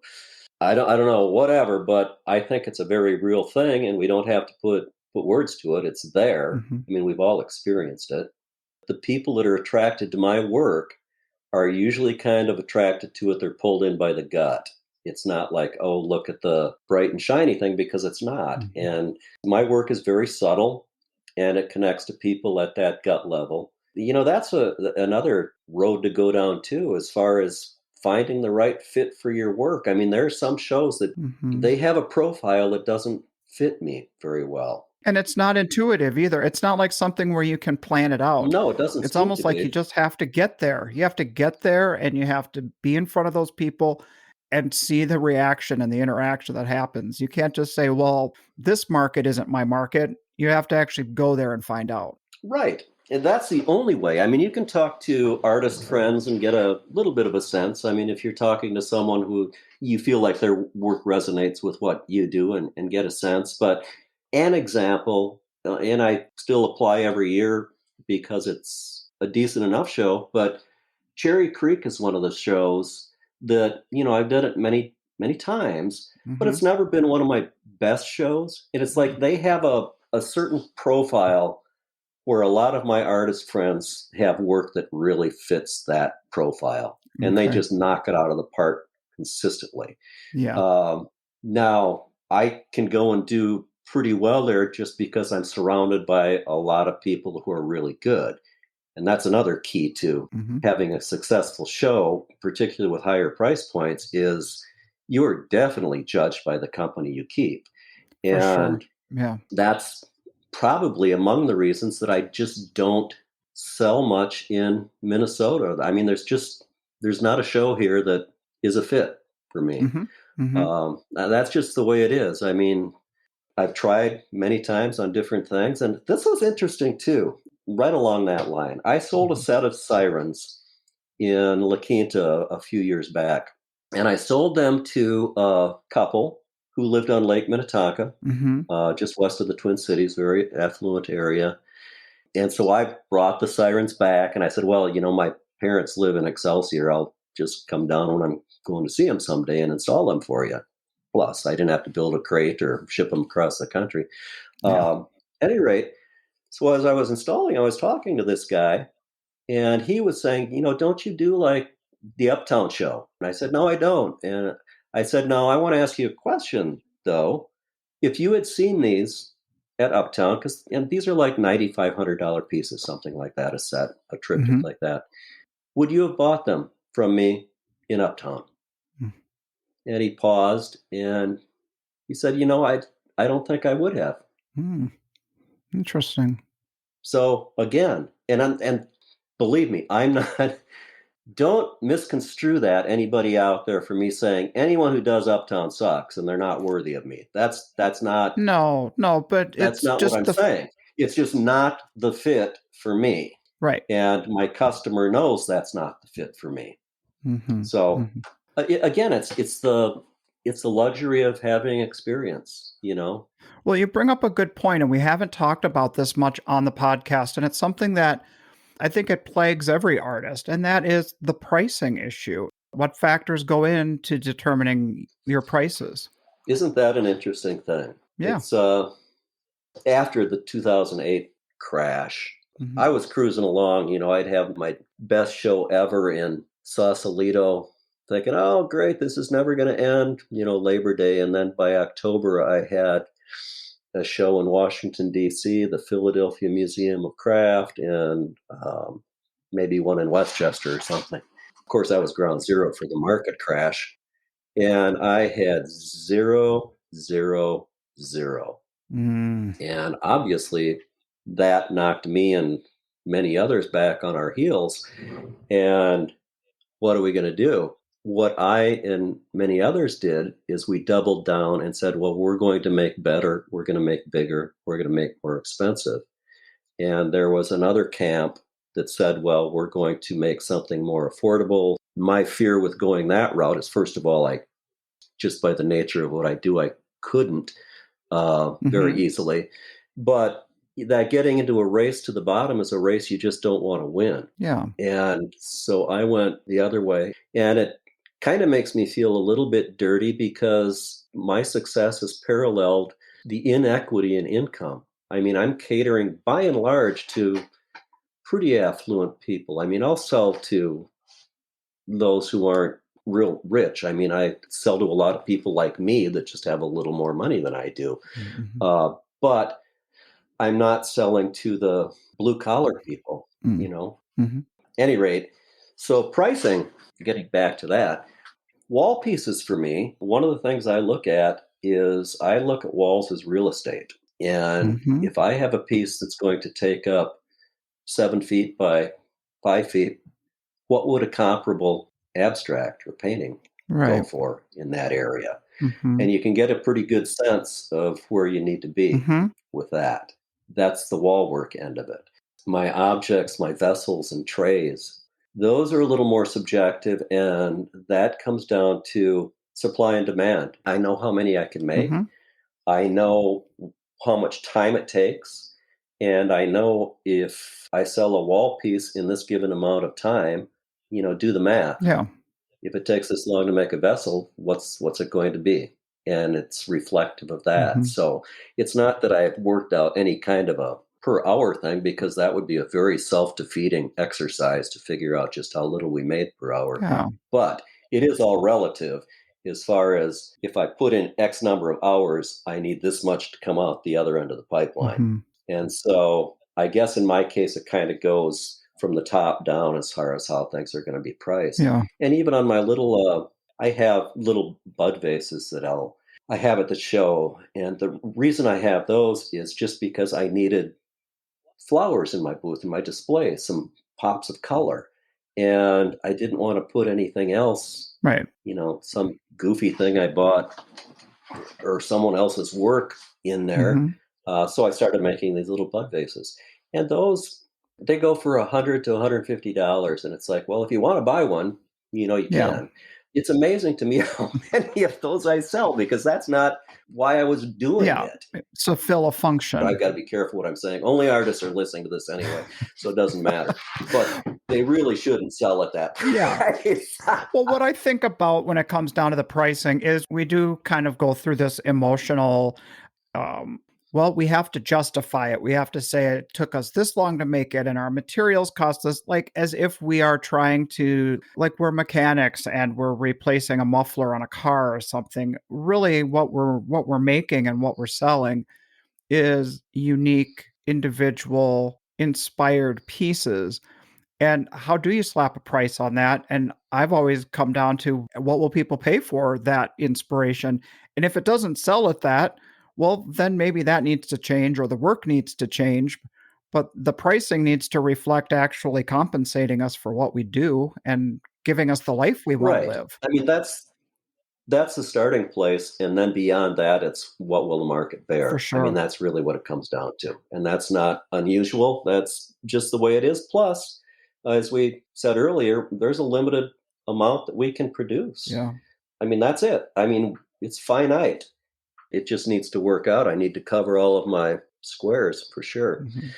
I don't know, whatever, but I think it's a very real thing, and we don't have to put words to it. It's there. I mean, we've all experienced it. The people that are attracted to my work are usually kind of attracted to it. They're pulled in by the gut. It's not like, oh, look at the bright and shiny thing, because it's not. And my work is very subtle, and it connects to people at that gut level. That's another road to go down too, as far as finding the right fit for your work. I mean, there are some shows that they have a profile that doesn't fit me very well. And it's not intuitive either. It's not like something where you can plan it out. No, it doesn't. It's almost like you just have to get there. You have to get there, and you have to be in front of those people and see the reaction and the interaction that happens. You can't just say, well, this market isn't my market. You have to actually go there and find out. Right. And that's the only way. I mean, you can talk to artist friends and get a little bit of a sense. I mean, if you're talking to someone who you feel like their work resonates with what you do, and get a sense. But an example, and I still apply every year because it's a decent enough show, but Cherry Creek is one of the shows that, I've done it many, many times, but it's never been one of my best shows. And it's like they have a certain profile where a lot of my artist friends have work that really fits that profile, and they just knock it out of the park consistently. Yeah. Now, I can go and do pretty well there just because I'm surrounded by a lot of people who are really good. And that's another key to having a successful show, particularly with higher price points, is you're definitely judged by the company you keep. And that's probably among the reasons that I just don't sell much in Minnesota. I mean, there's not a show here that is a fit for me. That's just the way it is. I mean, I've tried many times on different things, and this was interesting too. Right along that line, I sold a set of sirens in La Quinta a few years back, and I sold them to a couple who lived on Lake Minnetonka, just west of the Twin Cities, very affluent area. And so I brought the sirens back, and I said, well, my parents live in Excelsior. I'll just come down when I'm going to see them someday and install them for you. Plus, I didn't have to build a crate or ship them across the country. At any rate, so as I was installing, I was talking to this guy, and he was saying, don't you do like the Uptown show? And I said, no, I don't. And I said, no, I want to ask you a question, though. If you had seen these at Uptown, and these are like $9,500 pieces, something like that, a set, a triptych like that, would you have bought them from me in Uptown? And he paused, and he said, I don't think I would have. Interesting. So again, and believe me, I'm not... Don't misconstrue that, anybody out there, for me saying anyone who does Uptown sucks and they're not worthy of me. That's not... No, but that's it's not just what I'm saying. It's just not the fit for me. Right. And my customer knows that's not the fit for me. So again, it's the luxury of having experience, you know. Well, you bring up a good point, and we haven't talked about this much on the podcast, and it's something that I think it plagues every artist, and that is the pricing issue. What factors go into determining your prices? Isn't that an interesting thing? Yeah. It's after the 2008 crash, Mhm. I was cruising along, you know, I'd have my best show ever in Sausalito, thinking, oh, great, this is never going to end, you know, Labor Day. And then by October, I had a show in Washington, D.C., the Philadelphia Museum of Craft, and maybe one in Westchester or something. Of course, that was ground zero for the market crash. And I had zero, zero, zero. Mm. And obviously, that knocked me and many others back on our heels. And what are we going to do? What I and many others did is we doubled down and said, well, we're going to make better, we're going to make bigger, we're going to make more expensive. And there was another camp that said, well, we're going to make something more affordable. My fear with going that route is, first of all, just by the nature of what I do, I couldn't very easily. But that getting into a race to the bottom is a race you just don't want to win. Yeah. And so I went the other way. And it kind of makes me feel a little bit dirty because my success has paralleled the inequity in income. I mean, I'm catering by and large to pretty affluent people. I mean, I'll sell to those who aren't real rich. I mean, I sell to a lot of people like me that just have a little more money than I do. But I'm not selling to the blue collar people, you know. Any rate, so pricing, getting back to that, wall pieces for me, one of the things I look at is I look at walls as real estate. And if I have a piece that's going to take up 7 feet by 5 feet, what would a comparable abstract or painting go for in that area? And you can get a pretty good sense of where you need to be with that. That's the wall work end of it. My objects, my vessels and trays, those are a little more subjective, and that comes down to supply and demand. I know how many I can make. I know how much time it takes. And I know if I sell a wall piece in this given amount of time, you know, do the math. Yeah. If it takes this long to make a vessel, what's it going to be? And it's reflective of that. So it's not that I've worked out any kind of a per hour thing, because that would be a very self-defeating exercise to figure out just how little we made per hour. Yeah. But it is all relative as far as if I put in X number of hours, I need this much to come out the other end of the pipeline. And so I guess in my case, it kind of goes from the top down as far as how things are going to be priced. Yeah. And even on my little, I have little bud vases that I have at the show. And the reason I have those is just because I needed flowers in my booth, in my display, some pops of color. And I didn't want to put anything else, you know, some goofy thing I bought or someone else's work in there. So I started making these little bud vases. And those, they go for $100 to $150. And it's like, well, if you want to buy one, you know, you can. It's amazing to me how many of those I sell, because that's not why I was doing it. So fill a function. But I've got to be careful what I'm saying. Only artists are listening to this anyway, so it doesn't matter. But they really shouldn't sell at that price. Well, what I think about when it comes down to the pricing is we do kind of go through this emotional, well, we have to justify it. We have to say it took us this long to make it and our materials cost us, like as if we are trying to, like we're mechanics and we're replacing a muffler on a car or something. Really what we're making and what we're selling is unique, individual, inspired pieces. And how do you slap a price on that? And I've always come down to, what will people pay for that inspiration? And if it doesn't sell at that, well, then maybe that needs to change, or the work needs to change, but the pricing needs to reflect actually compensating us for what we do and giving us the life we want to live. I mean, that's the starting place. And then beyond that, it's what will the market bear? For sure. I mean, that's really what it comes down to. And that's not unusual. That's just the way it is. Plus, as we said earlier, there's a limited amount that we can produce. Yeah. I mean, that's it. I mean, it's finite. It just needs to work out. I need to cover all of my squares for sure. Mhm.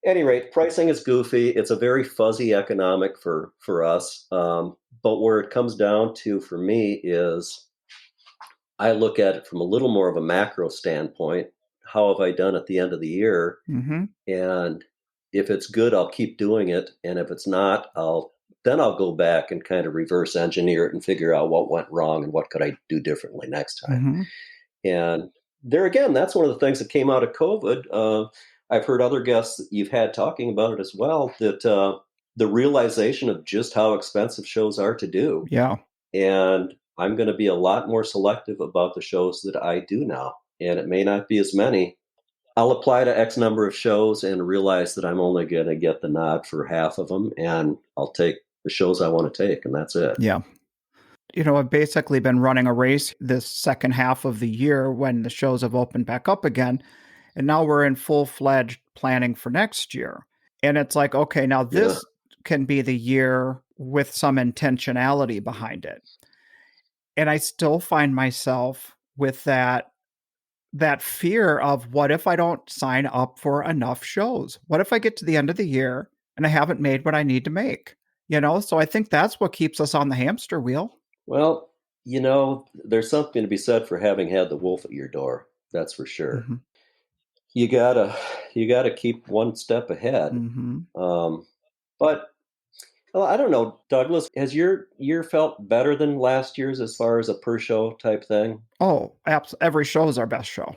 Any rate, pricing is goofy. It's a very fuzzy economic for us. But where it comes down to for me is I look at it from a little more of a macro standpoint. How have I done at the end of the year? Mhm. And if it's good, I'll keep doing it. And if it's not, I'll go back and kind of reverse engineer it and figure out what went wrong and what could I do differently next time. Mhm. And there again, that's one of the things that came out of COVID. I've heard other guests that you've had talking about it as well, that the realization of just how expensive shows are to do. Yeah. And I'm going to be a lot more selective about the shows that I do now. And it may not be as many. I'll apply to X number of shows and realize that I'm only going to get the nod for half of them. And I'll take the shows I want to take. And that's it. Yeah. I've basically been running a race this second half of the year when the shows have opened back up again. And now we're in full-fledged planning for next year. And it's like, okay, now Yeah. this can be the year with some intentionality behind it. And I still find myself with that fear of, what if I don't sign up for enough shows? What if I get to the end of the year and I haven't made what I need to make? So I think that's what keeps us on the hamster wheel. Well, there's something to be said for having had the wolf at your door. That's for sure. Mhm. You gotta keep one step ahead. Mhm. But well, I don't know, Douglas. Has your year felt better than last year's as far as a per show type thing? Oh, every show is our best show,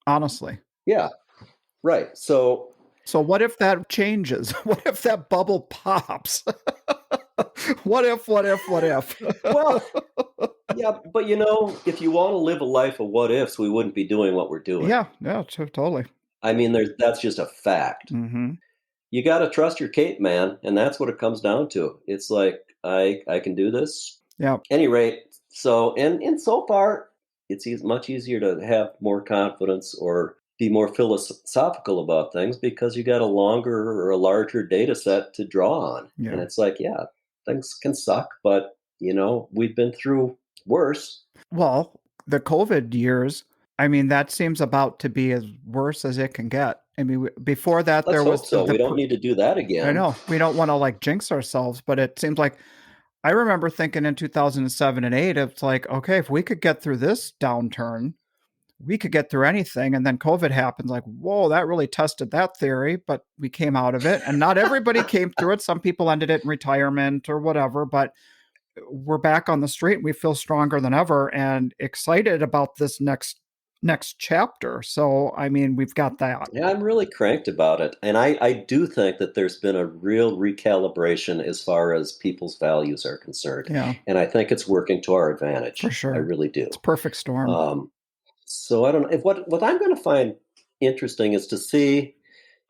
honestly. Yeah, right. So, So what if that changes? What if that bubble pops? What if? well, yeah, but if you want to live a life of what ifs, we wouldn't be doing what we're doing. Yeah, totally. I mean, that's just a fact. Mm-hmm. You got to trust your cape, man, and that's what it comes down to. It's like I can do this. Yeah. Any rate, so and so far, it's much easier to have more confidence or be more philosophical about things because you got a longer or a larger data set to draw on. Yeah. And it's like, yeah, things can suck, but we've been through worse. Well, the COVID years, I mean, that seems about to be as worse as it can get. I mean, before that, Let's there was hope so. We don't need to do that again. I know we don't want to jinx ourselves, but it seems like I remember thinking in 2007 and 8, it's like, okay, if we could get through this downturn, we could get through anything. And then COVID happened, like, whoa, that really tested that theory, but we came out of it. And not everybody came through it. Some people ended it in retirement or whatever, but we're back on the street and we feel stronger than ever and excited about this next chapter. So, I mean, we've got that. Yeah, I'm really cranked about it. And I do think that there's been a real recalibration as far as people's values are concerned. Yeah, And I think it's working to our advantage. for sure. I really do. It's a perfect storm. So I don't know. What I'm going to find interesting is to see,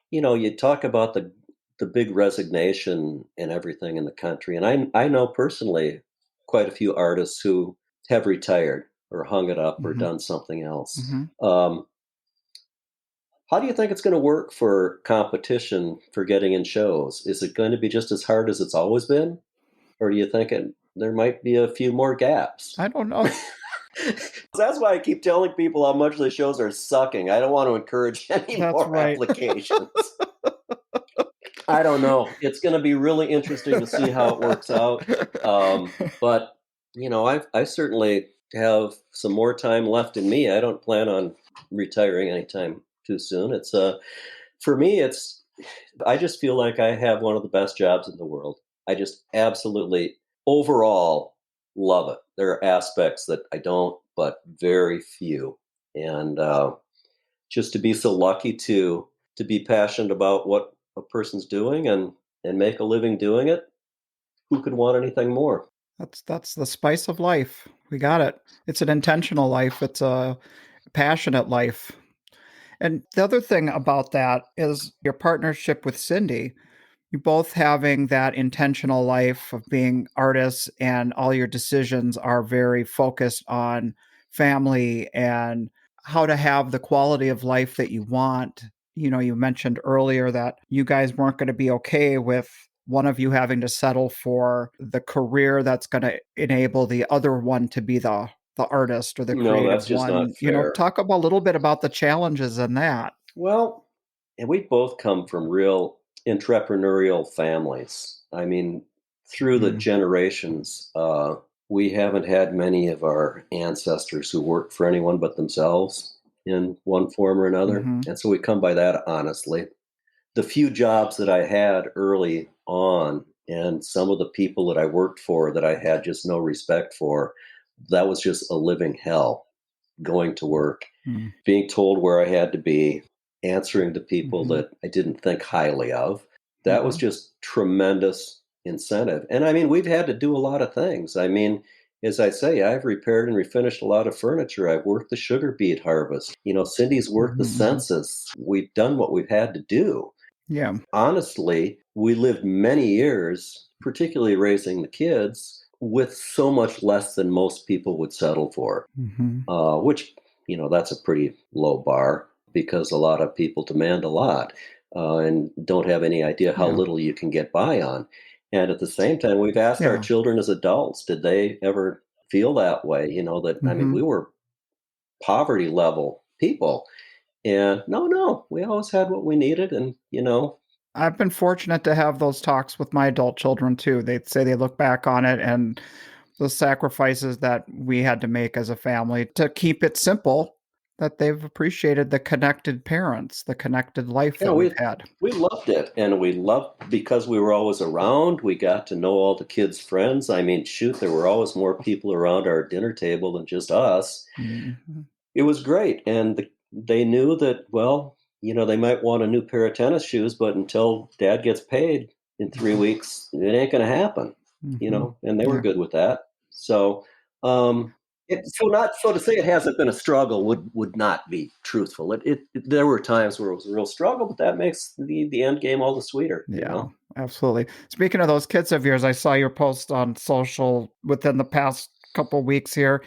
you talk about the big resignation and everything in the country. And I know personally quite a few artists who have retired or hung it up or Mhm. done something else. Mhm. How do you think it's going to work for competition for getting in shows? Is it going to be just as hard as it's always been? Or do you think there might be a few more gaps? I don't know. That's why I keep telling people how much the shows are sucking. I don't want to encourage any That's more right. applications. I don't know. It's going to be really interesting to see how it works out. But I certainly have some more time left in me. I don't plan on retiring anytime too soon. It's for me. I just feel like I have one of the best jobs in the world. I just absolutely overall love it. There are aspects that I don't, but very few. And just to be so lucky to be passionate about what a person's doing and make a living doing it, who could want anything more? That's the spice of life. We got it. It's an intentional life. It's a passionate life. And the other thing about that is your partnership with Cindy. You both having that intentional life of being artists, and all your decisions are very focused on family and how to have the quality of life that you want. You mentioned earlier that you guys weren't going to be okay with one of you having to settle for the career that's going to enable the other one to be the artist or the No, creative that's just not one. You know, fair. talk a little bit about the challenges in that. Well, and we both come from real entrepreneurial families. I mean, through the Mm, generations, we haven't had many of our ancestors who worked for anyone but themselves in one form or another. mhm, And so we come by that honestly. The few jobs that I had early on and some of the people that I worked for that I had just no respect for, that was just a living hell going to work, mm, being told where I had to be, answering to people mhm, that I didn't think highly of. That was mhm, just tremendous incentive. And I mean, we've had to do a lot of things. I mean, as I say, I've repaired and refinished a lot of furniture. I've worked the sugar beet harvest. Cindy's worked the mhm, mhm. census. We've done what we've had to do. Yeah. Honestly, we lived many years, particularly raising the kids, with so much less than most people would settle for, Mhm, which, that's a pretty low bar because a lot of people demand a lot and don't have any idea how yeah. little you can get by on. And at the same time, we've asked our Yeah. children as adults, did they ever feel that way? I mean, we Mhm. were poverty level people. And no, we always had what we needed. And. I've been fortunate to have those talks with my adult children too. They say they look back on it and the sacrifices that we had to make as a family to keep it simple, that they've appreciated the connected parents, the connected life Yeah, that we've we had. we loved it, and we loved because we were always around. We got to know all the kids' friends. I mean, shoot, there were always more people around our dinner table than just us. Mhm. It was great, and they knew that. Well, they might want a new pair of tennis shoes, but until Dad gets paid in 3 weeks, it ain't going to happen. Mhm. And they were Yeah. good with that. So, so to say it hasn't been a struggle would not be truthful. There were times where it was a real struggle, but that makes the end game all the sweeter. Yeah, absolutely. Speaking of those kids of yours, I saw your post on social within the past couple weeks here.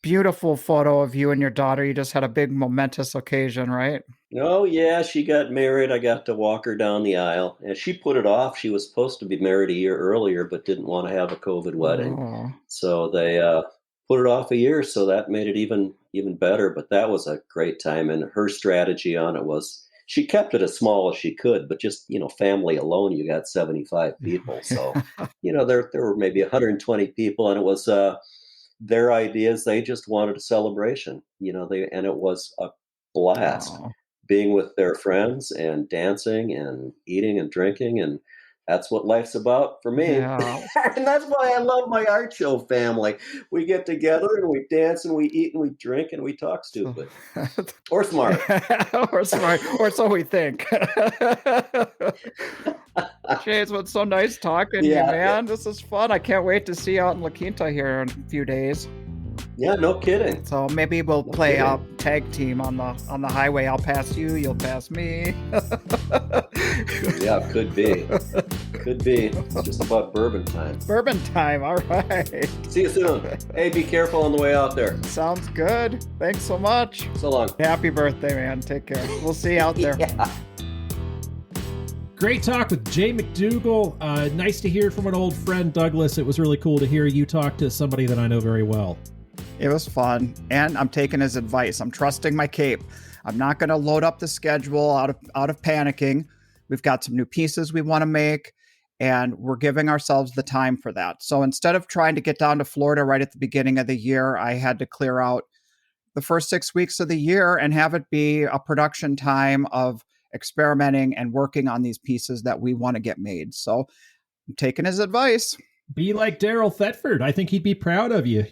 Beautiful photo of you and your daughter. You just had a big momentous occasion, right? Oh yeah, she got married. I got to walk her down the aisle, and she put it off. She was supposed to be married a year earlier, but didn't want to have a COVID wedding, Oh, so they put it off a year. So that made it even better. But that was a great time, and her strategy on it was she kept it as small as she could, but just family alone, you got 75 people. So there were maybe 120 people, and it was their ideas. They just wanted a celebration, and it was a blast oh, being with their friends and dancing and eating and drinking. And that's what life's about for me. yeah. And that's why I love my art show family. We get together and we dance and we eat and we drink and we talk So, stupid or smart. or smart, or so we think. Jay, it's been so nice talking to you, Yeah, man. This is fun. I can't wait to see you out in La Quinta here in a few days. yeah, no kidding. So maybe we'll No play kidding. tag team on the highway. I'll pass you, you'll pass me. Yeah, could be. Could be. It's just about bourbon time. Bourbon time. All right. See you soon. Hey, be careful on the way out there. Sounds good. Thanks so much. So long. Happy birthday, man. Take care. We'll see you out there. Yeah. Great talk with Jay McDougall. Nice to hear from an old friend, Douglas. It was really cool to hear you talk to somebody that I know very well. It was fun, and I'm taking his advice. I'm trusting my cape. I'm not going to load up the schedule out of panicking. We've got some new pieces we want to make, and we're giving ourselves the time for that. So instead of trying to get down to Florida right at the beginning of the year, I had to clear out the first 6 weeks of the year and have it be a production time of experimenting and working on these pieces that we want to get made. So I'm taking his advice. Be like Daryl Thetford. I think he'd be proud of you,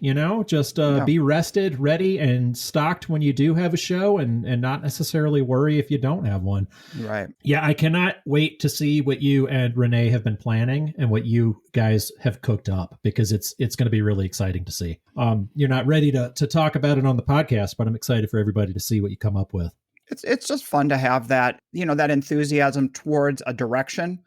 just Yeah. be rested, ready, and stocked when you do have a show and not necessarily worry if you don't have one. Right. Yeah, I cannot wait to see what you and Renee have been planning and what you guys have cooked up, because it's going to be really exciting to see. You're not ready to talk about it on the podcast, but I'm excited for everybody to see what you come up with. It's just fun to have that, that enthusiasm towards a direction.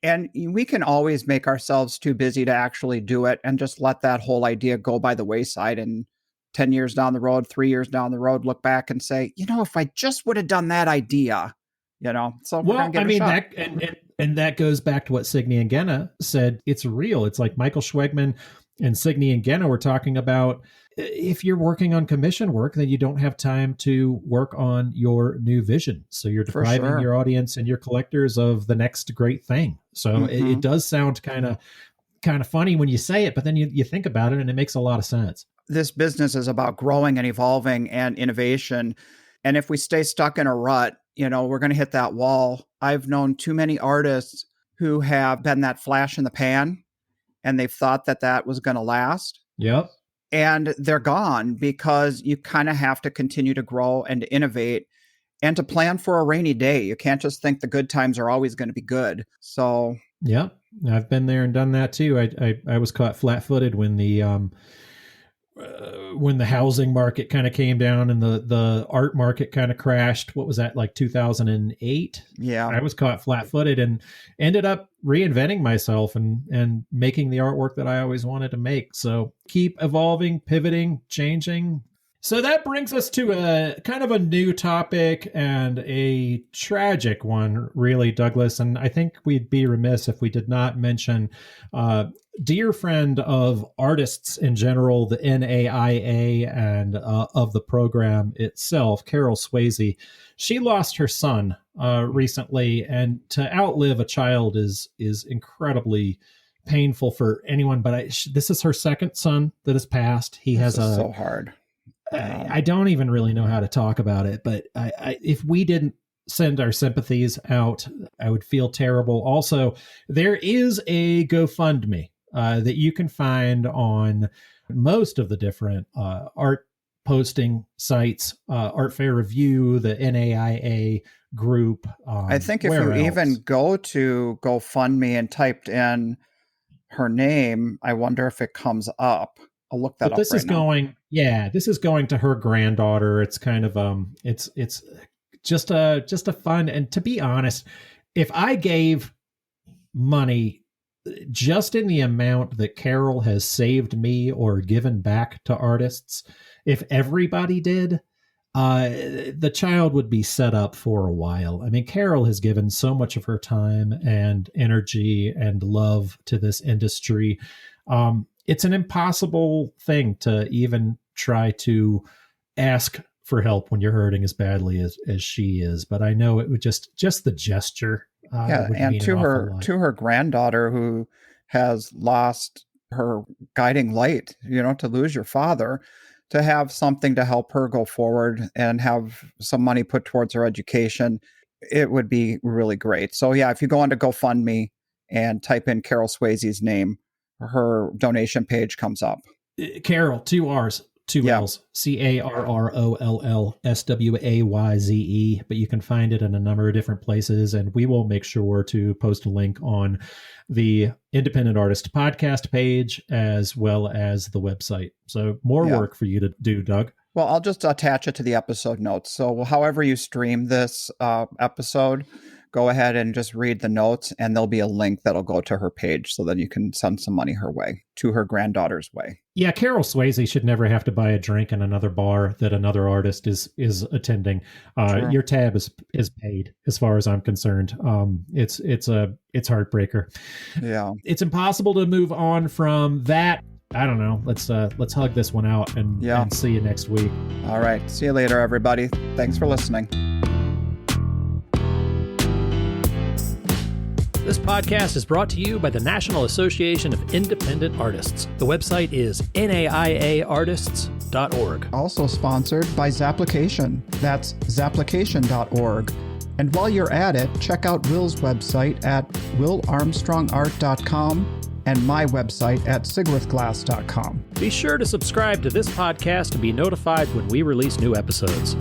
And we can always make ourselves too busy to actually do it and just let that whole idea go by the wayside. And 10 years down the road, 3 years down the road, look back and say, if I just would have done that idea, so we're Well, going to give I it a mean, shot. that And that goes back to what Signe and Genna said. It's real. It's like Michael Schwegman and Signe and Genna were talking about. If you're working on commission work, then you don't have time to work on your new vision. So you're depriving your audience and your collectors of the next great thing. So it does sound kind of funny when you say it, but then you think about it and it makes a lot of sense. This business is about growing and evolving and innovation. And if we stay stuck in a rut, we're going to hit that wall. I've known too many artists who have been that flash in the pan and they've thought that was going to last. Yep. And they're gone because you kind of have to continue to grow and to innovate and to plan for a rainy day. You can't just think the good times are always going to be good. So, yeah, I've been there and done that too. I was caught flat-footed when the housing market kind of came down and the art market kind of crashed. What was that, like 2008? Yeah. I was caught flat-footed and ended up reinventing myself and making the artwork that I always wanted to make. So keep evolving, pivoting, changing. So that brings us to a kind of a new topic and a tragic one, really, Douglas. And I think we'd be remiss if we did not mention dear friend of artists in general, the NAIA, and of the program itself, Carol Swayze. She lost her son recently, and to outlive a child is incredibly painful for anyone. But this is her second son that has passed. He has so hard. I don't even really know how to talk about it, but if we didn't send our sympathies out, I would feel terrible. Also, there is a GoFundMe that you can find on most of the different art posting sites, Art Fair Review, the NAIA group. I think if you even go to GoFundMe and typed in her name, I wonder if it comes up. I'll look that up. This is going to her granddaughter. It's kind of it's just a fun, and to be honest, if I gave money just in the amount that Carol has saved me or given back to artists, if everybody did, the child would be set up for a while. I mean, Carol has given so much of her time and energy and love to this industry. It's an impossible thing to even try to ask for help when you're hurting as badly as she is. But I know it would just the gesture. And to her granddaughter who has lost her guiding light, to lose your father, to have something to help her go forward and have some money put towards her education, it would be really great. So yeah, if you go onto GoFundMe and type in Carol Swayze's name, her donation page comes up. Carol, 2 R's, 2 L's, CarrollSwayze. But you can find it in a number of different places, and we will make sure to post a link on the Independent Artist podcast page as well as the website. So more work for you to do, Doug. Well, I'll just attach it to the episode notes. So however you stream this episode, go ahead and just read the notes, and there'll be a link that'll go to her page so then you can send some money her way, to her granddaughter's way. Yeah, Carol Swayze should never have to buy a drink in another bar that another artist is attending. Your tab is paid, as far as I'm concerned. It's heartbreaker. Yeah, it's impossible to move on from that. I don't know. Let's hug this one out and see you next week. All right. See you later, everybody. Thanks for listening. This podcast is brought to you by the National Association of Independent Artists. The website is naiaartists.org. Also sponsored by Zapplication. That's zapplication.org. And while you're at it, check out Will's website at willarmstrongart.com and my website at sigwithglass.com. Be sure to subscribe to this podcast to be notified when we release new episodes.